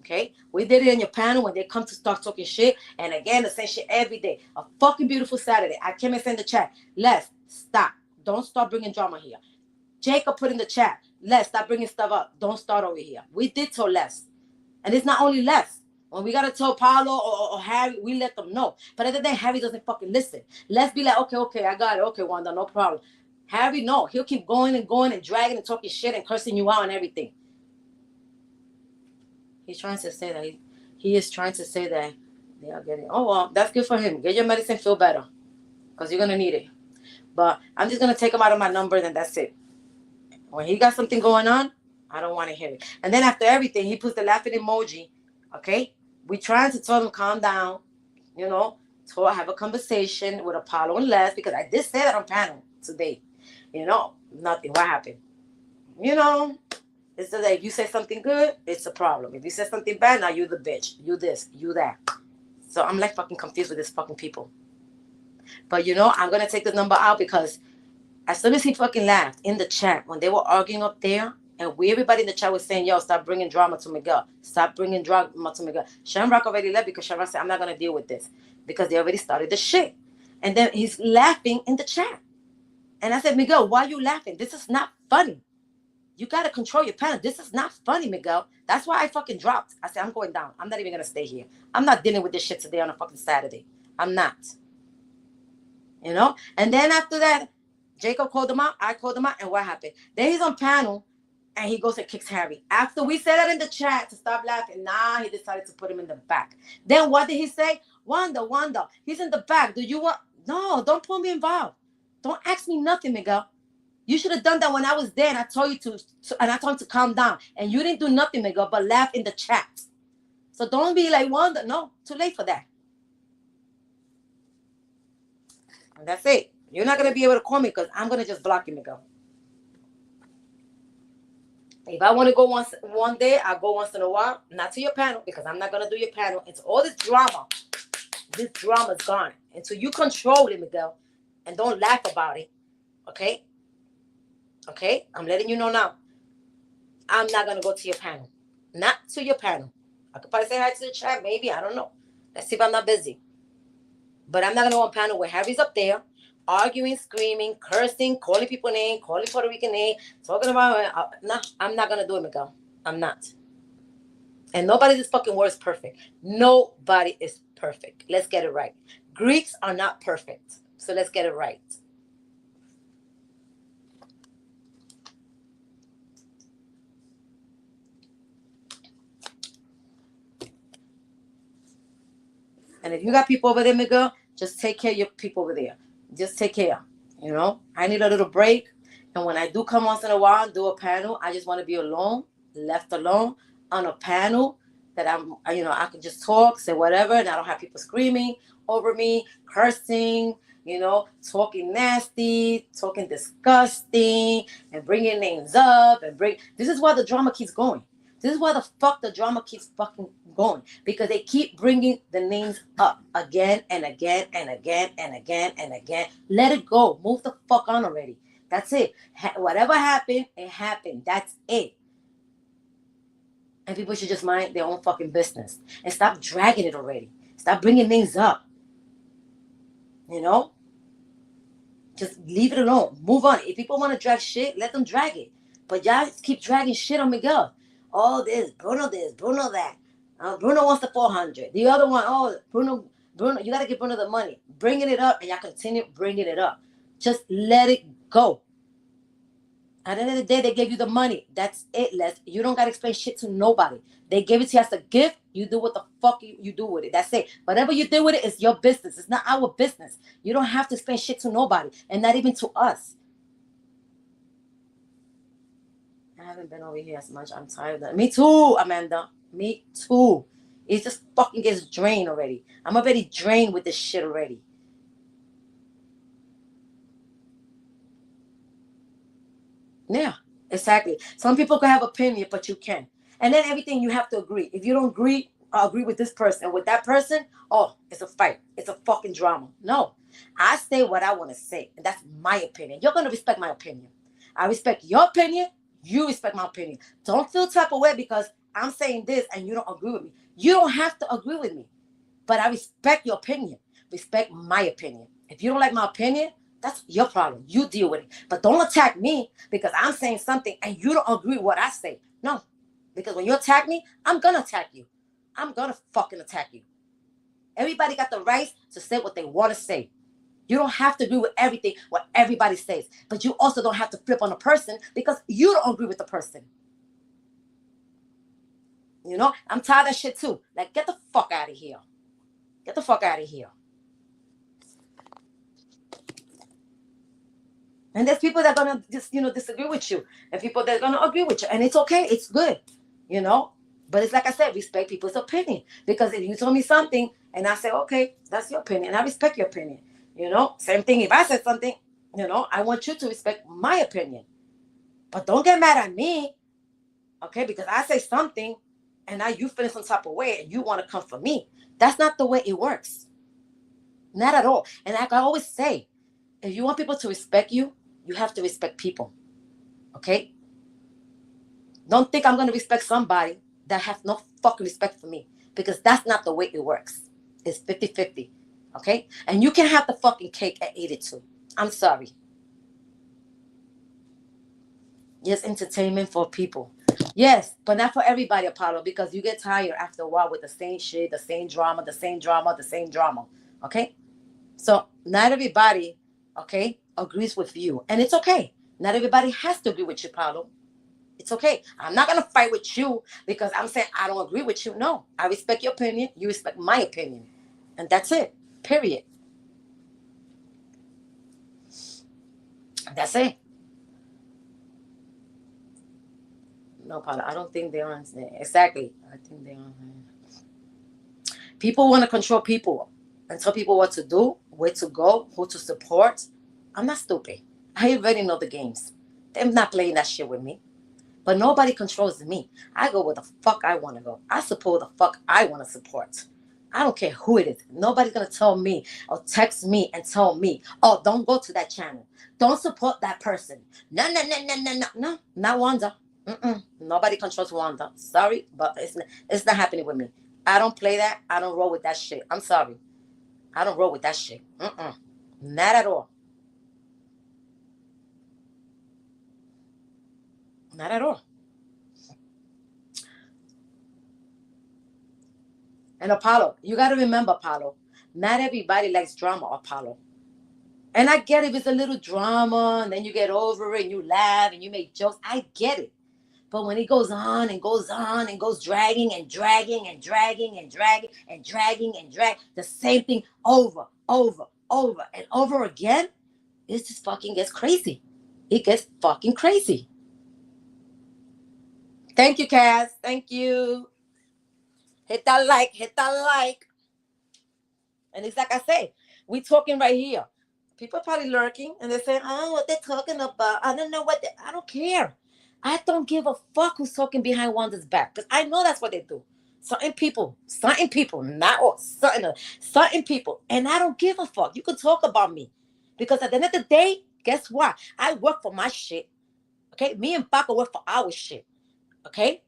Okay? We did it in your panel when they come to start talking shit. And again, the same shit every day. A fucking beautiful Saturday. I came and sent the chat. Les, stop. Don't start bringing drama here. Jacob put in the chat. Les, stop bringing stuff up. Don't start over here. We did tell Les. And it's not only Les. When we got to tell Paulo or Harry, we let them know. But at the day, Harry doesn't fucking listen. Let's be like, okay, I got it. Okay, Wanda, no problem. Harry, no. He'll keep going and dragging and talking shit and cursing you out and everything. He's trying to say that he is trying to say that they are getting. Oh well, that's good for him. Get your medicine, feel better, because you're gonna need it. But I'm just gonna take him out of my number, and that's it. When he got something going on, I don't want to hear it. And then after everything, he puts the laughing emoji. Okay, we trying to tell him calm down. To have a conversation with Apollo and Les because I did say that on panel today. Nothing. What happened? It's that if you say something good, it's a problem. If you say something bad, now you the bitch. You this, you that. So I'm like fucking confused with these fucking people. But I'm going to take the number out because as soon as he fucking laughed in the chat when they were arguing up there, and everybody in the chat was saying, yo, stop bringing drama to Miguel. Stop bringing drama to Miguel. Shamrock already left because Shamrock said, I'm not going to deal with this because they already started the shit. And then he's laughing in the chat. And I said, Miguel, why are you laughing? This is not funny. You got to control your panel. This is not funny, Miguel. That's why I fucking dropped. I said, I'm going down. I'm not even going to stay here. I'm not dealing with this shit today on a fucking Saturday. I'm not. And then after that, Jacob called him out. I called him out. And what happened? Then he's on panel and he goes and kicks Harry. After we said that in the chat to stop laughing, he decided to put him in the back. Then what did he say? Wanda, he's in the back. Do you want? No, don't put me involved. Don't ask me nothing, Miguel. You should have done that when I was there and I told you and I told you to calm down. And you didn't do nothing, Miguel, but laugh in the chat. So don't be like, Wanda. No, too late for that. And that's it. You're not going to be able to call me because I'm going to just block you, Miguel. If I want to go one day, I'll go once in a while. Not to your panel because I'm not going to do your panel. It's all this drama. This drama is gone. Until you control it, Miguel. And don't laugh about it. Okay? Okay? I'm letting you know now. I'm not going to go to your panel. Not to your panel. I could probably say hi to the chat, maybe. I don't know. Let's see if I'm not busy. But I'm not going to go on a panel where Harry's up there arguing, screaming, cursing, calling people names, calling Puerto Rican names, talking about... no, I'm not going to do it, Miguel. I'm not. And nobody in this fucking world is perfect. Nobody is perfect. Let's get it right. Greeks are not perfect. So let's get it right. And if you got people over there, Miguel, just take care of your people over there. Just take care. You know, I need a little break. And when I do come once in a while and do a panel, I just want to be alone, left alone on a panel that I can just talk, say whatever, and I don't have people screaming over me, cursing, talking nasty, talking disgusting, and bringing names up This is why the drama keeps going. This is why the fuck the drama keeps fucking going. Because they keep bringing the names up again and again and again and again and again. Let it go. Move the fuck on already. That's it. Whatever happened, it happened. That's it. And people should just mind their own fucking business. And stop dragging it already. Stop bringing things up. Just leave it alone. Move on. If people want to drag shit, let them drag it. But y'all keep dragging shit on Miguel. Oh, this, Bruno that. Bruno wants the 400. The other one, Bruno, you got to give Bruno the money. Bringing it up, and y'all continue bringing it up. Just let it go. At the end of the day, they gave you the money. That's it, Les. You don't got to explain shit to nobody. They gave it to you as a gift. You do what the fuck you do with it. That's it. Whatever you do with it is your business. It's not our business. You don't have to explain shit to nobody, and not even to us. I haven't been over here as much. I'm tired of that. Me too, Amanda. Me too. It just fucking gets drained already. I'm already drained with this shit already. Yeah, exactly. Some people can have opinion, but you can. And then everything you have to agree. If you don't agree with this person, with that person, it's a fight. It's a fucking drama. No, I say what I want to say. And that's my opinion. You're going to respect my opinion. I respect your opinion. You respect my opinion. Don't feel type of way because I'm saying this and you don't agree with me. You don't have to agree with me. But I respect your opinion. Respect my opinion. If you don't like my opinion, that's your problem. You deal with it. But don't attack me because I'm saying something and you don't agree with what I say. No. Because when you attack me, I'm going to attack you. I'm going to fucking attack you. Everybody got the right to say what they want to say. You don't have to agree with everything what everybody says. But you also don't have to flip on a person because you don't agree with the person. I'm tired of that shit too. Like, get the fuck out of here. Get the fuck out of here. And there's people that are going to just, disagree with you. And people that are going to agree with you. And it's okay. It's good. But it's like I said, respect people's opinion. Because if you told me something and I say, okay, that's your opinion. I respect your opinion. Same thing if I said something, I want you to respect my opinion. But don't get mad at me. Okay, because I say something and now you feel some type of way and you want to come for me. That's not the way it works. Not at all. And like I always say, if you want people to respect you, you have to respect people. Okay? Don't think I'm going to respect somebody that has no fucking respect for me. Because that's not the way it works. It's 50-50. Okay? And you can have the fucking cake at 82. I'm sorry. Yes, entertainment for people. Yes, but not for everybody, Apollo, because you get tired after a while with the same shit, the same drama, the same drama, the same drama. Okay? So not everybody, okay, agrees with you. And it's okay. Not everybody has to agree with you, Paulo. It's okay. I'm not going to fight with you because I'm saying I don't agree with you. No, I respect your opinion. You respect my opinion. And that's it. Period. That's it. No, Paula, I don't think they understand. Exactly. I think they don't. People want to control people and tell people what to do, where to go, who to support. I'm not stupid. I already know the games. They're not playing that shit with me. But nobody controls me. I go where the fuck I want to go. I support the fuck I want to support. I don't care who it is. Nobody's gonna tell me or text me and tell me, "Oh, don't go to that channel. Don't support that person." No, no, no, no, no, no, no. Not Wanda. Mm-mm. Nobody controls Wanda. Sorry, but it's not happening with me. I don't play that. I don't roll with that shit. I'm sorry. I don't roll with that shit. Mm-mm. Not at all. Not at all. And Apollo, you got to remember, Apollo, not everybody likes drama, Apollo. And I get it if it's a little drama and then you get over it and you laugh and you make jokes. I get it. But when it goes on and goes on and goes dragging and dragging and dragging and dragging and dragging and drag the same thing over and over again, it just fucking gets crazy. It gets fucking crazy. Thank you, Cass. Thank you. Hit that like, hit that like. And it's like I say, we talking right here. People are probably lurking and they're saying, "Oh, what they're talking about. I don't know what I don't care. I don't give a fuck who's talking behind Wanda's back. Because I know that's what they do. Certain people, not all, certain people. And I don't give a fuck. You can talk about me. Because at the end of the day, guess what? I work for my shit. Okay? Me and Paco work for our shit. Okay?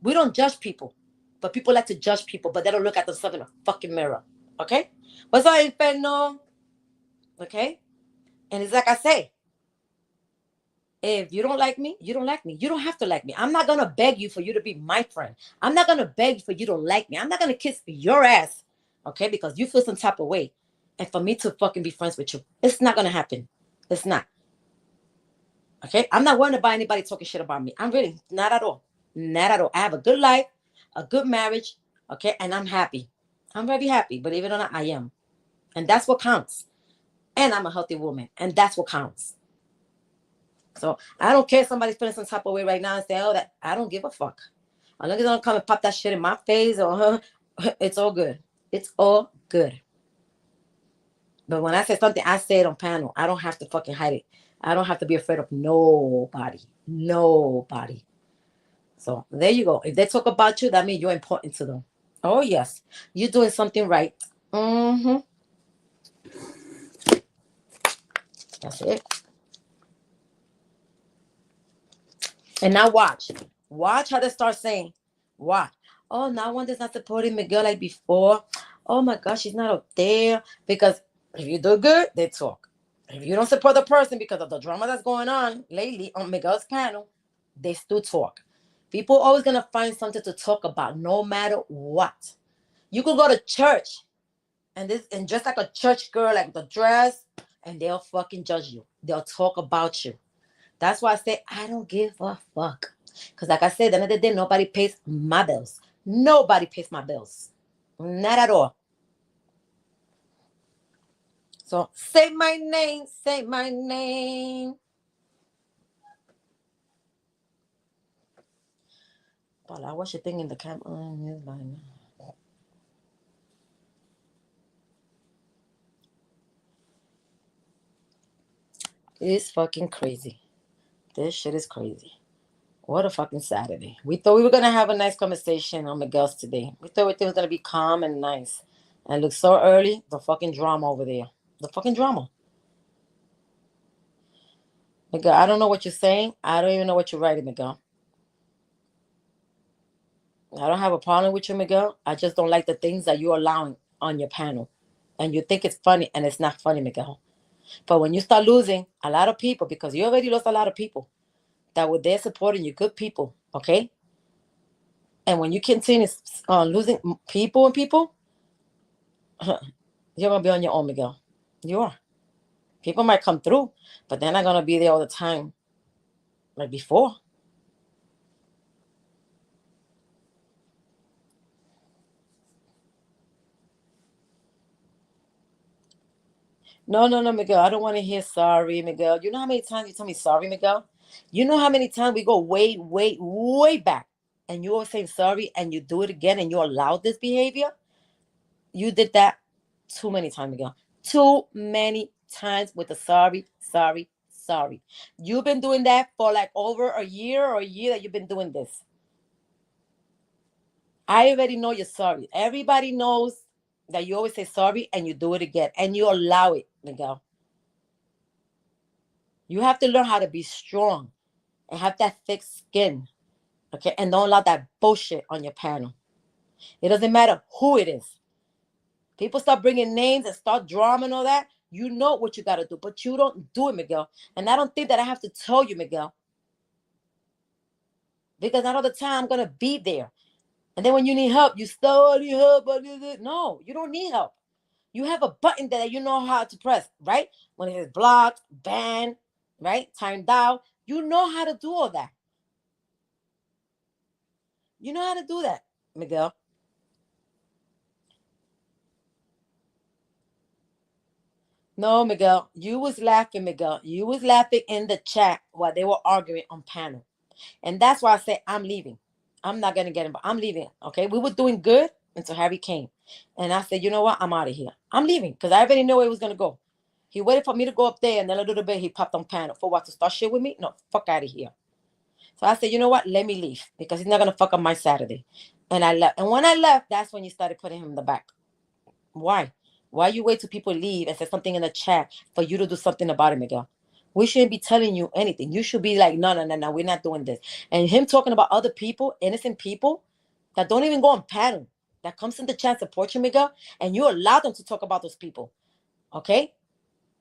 We don't judge people. But people like to judge people, but they don't look at themselves in a fucking mirror. Okay? What's up, Inferno? Okay? And it's like I say, if you don't like me, you don't like me. You don't have to like me. I'm not gonna beg you for you to be my friend. I'm not gonna beg for you to like me. I'm not gonna kiss your ass, okay? Because you feel some type of way, and for me to fucking be friends with you, it's not gonna happen. It's not, okay? I'm not worried about anybody talking shit about me. I'm really not at all, not at all. I have a good life, a good marriage, okay, and I'm happy. I'm very happy. Believe it or not, I am, and that's what counts. And I'm a healthy woman, and that's what counts. So I don't care if somebody's feeling some type of way right now and say, "Oh, that," I don't give a fuck. As long as they don't come and pop that shit in my face or it's all good. It's all good. But when I say something, I say it on panel. I don't have to fucking hide it. I don't have to be afraid of nobody. Nobody. So there you go. If they talk about you, that means you're important to them. Oh yes. You're doing something right. Mm-hmm. That's it. And now watch. Watch how they start saying, watch. Oh, now one is not supporting Miguel like before. Oh my gosh, she's not up there. Because if you do good, they talk. If you don't support the person because of the drama that's going on lately on Miguel's panel, they still talk. People always gonna find something to talk about no matter what. You could go to church and dress like a church girl, like the dress, and they'll fucking judge you. They'll talk about you. That's why I say I don't give a fuck. Because like I said, at the end of the day, nobody pays my bills. Nobody pays my bills. Not at all. So say my name, say my name. But I watch your thing in the camera. It's fucking crazy. This shit is crazy. What a fucking Saturday. We thought we were gonna have a nice conversation on the girls today. We thought everything was gonna be calm and nice. And it looks so early, the fucking drama over there. The fucking drama. Miguel, I don't know what you're saying. I don't even know what you're writing, Miguel. I don't have a problem with you, Miguel. I just don't like the things that you're allowing on your panel. And you think it's funny, and it's not funny, Miguel. But when you start losing a lot of people, because you already lost a lot of people that were there supporting you, good people, okay? And when you continue losing people and people, you're going to be on your own, Miguel. You are. People might come through, but they're not going to be there all the time like before. No, Miguel. I don't want to hear sorry, Miguel. You know how many times you tell me sorry, Miguel? You know how many times we go way back, and you always say sorry, and you do it again, and you allow this behavior. You did that too many times, Miguel. Too many times with the sorry. You've been doing that for like over a year or a year that you've been doing this. I already know you're sorry. Everybody knows that you always say sorry and you do it again and you allow it, Miguel. You have to learn how to be strong and have that thick skin, okay? And don't allow that bullshit on your panel. It doesn't matter who it is. People start bringing names and start drama and all that. You know what you got to do, but you don't do it, Miguel. And I don't think that I have to tell you, Miguel, because not all the time I'm going to be there. And then when you need help, you still need help. No, you don't need help. You have a button there that you know how to press, right? When it is blocked, banned, right? Timed out. You know how to do all that. You know how to do that, Miguel. No, Miguel. You was laughing, Miguel. You was laughing in the chat while they were arguing on panel. And that's why I said I'm leaving. I'm not gonna get him, but I'm leaving. Okay. We were doing good until Harry came. And I said, you know what? I'm out of here. I'm leaving because I already know where he was gonna go. He waited for me to go up there, and then a little bit he popped on panel. For what, to start shit with me? No, fuck out of here. So I said, you know what? Let me leave because he's not gonna fuck up my Saturday. And I left. And when I left, that's when you started putting him in the back. Why? Why you wait till people leave and say something in the chat for you to do something about it, Miguel? We shouldn't be telling you anything. You should be like, no, we're not doing this. And him talking about other people, innocent people that don't even go on panel, that comes in the chat support you, Miguel, and you allow them to talk about those people. Okay?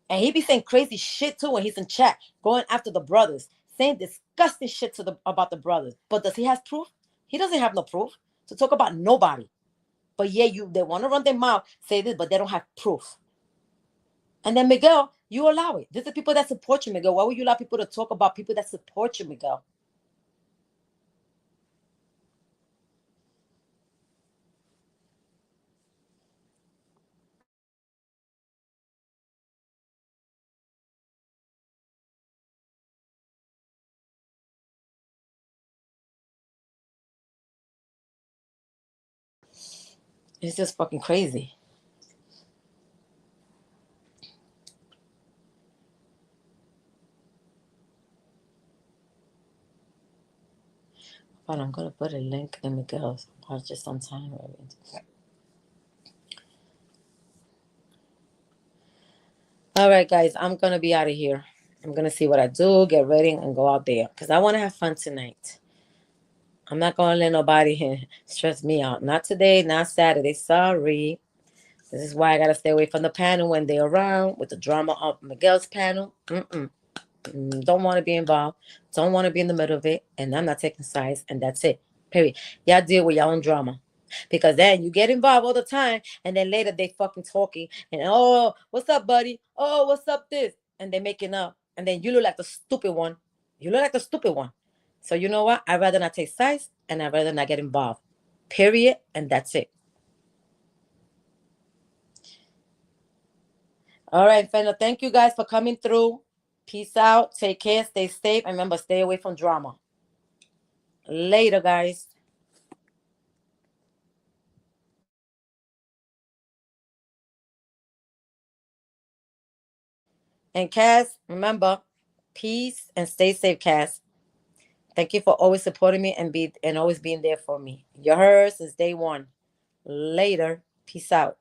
And he be saying crazy shit too when he's in chat, going after the brothers, saying disgusting shit about the brothers. But does he have proof? He doesn't have no proof to talk about nobody. But yeah, they want to run their mouth, say this, but they don't have proof. And then Miguel, you allow it. These are people that support you, Miguel. Why would you allow people to talk about people that support you, Miguel? It's just fucking crazy. But I'm gonna put a link in Miguel's. Watch just on time. All right, guys, I'm gonna be out of here. I'm gonna see what I do, get ready, and go out there because I want to have fun tonight. I'm not gonna let nobody stress me out. Not today, not Saturday. Sorry. This is why I gotta stay away from the panel when they're around with the drama of Miguel's panel. Don't want to be involved. Don't want to be in the middle of it. And I'm not taking sides. And that's it. Period. Y'all deal with your own drama. Because then you get involved all the time. And then later they fucking talking. And oh, what's up, buddy? Oh, what's up this? And they making up. And then you look like the stupid one. You look like the stupid one. So you know what? I'd rather not take sides. And I'd rather not get involved. Period. And that's it. All right, Fennel. Thank you guys for coming through. Peace out. Take care. Stay safe. And remember, stay away from drama. Later, guys. And Cass, remember, peace and stay safe, Cass. Thank you for always supporting me and always being there for me. You're hers since day one. Later. Peace out.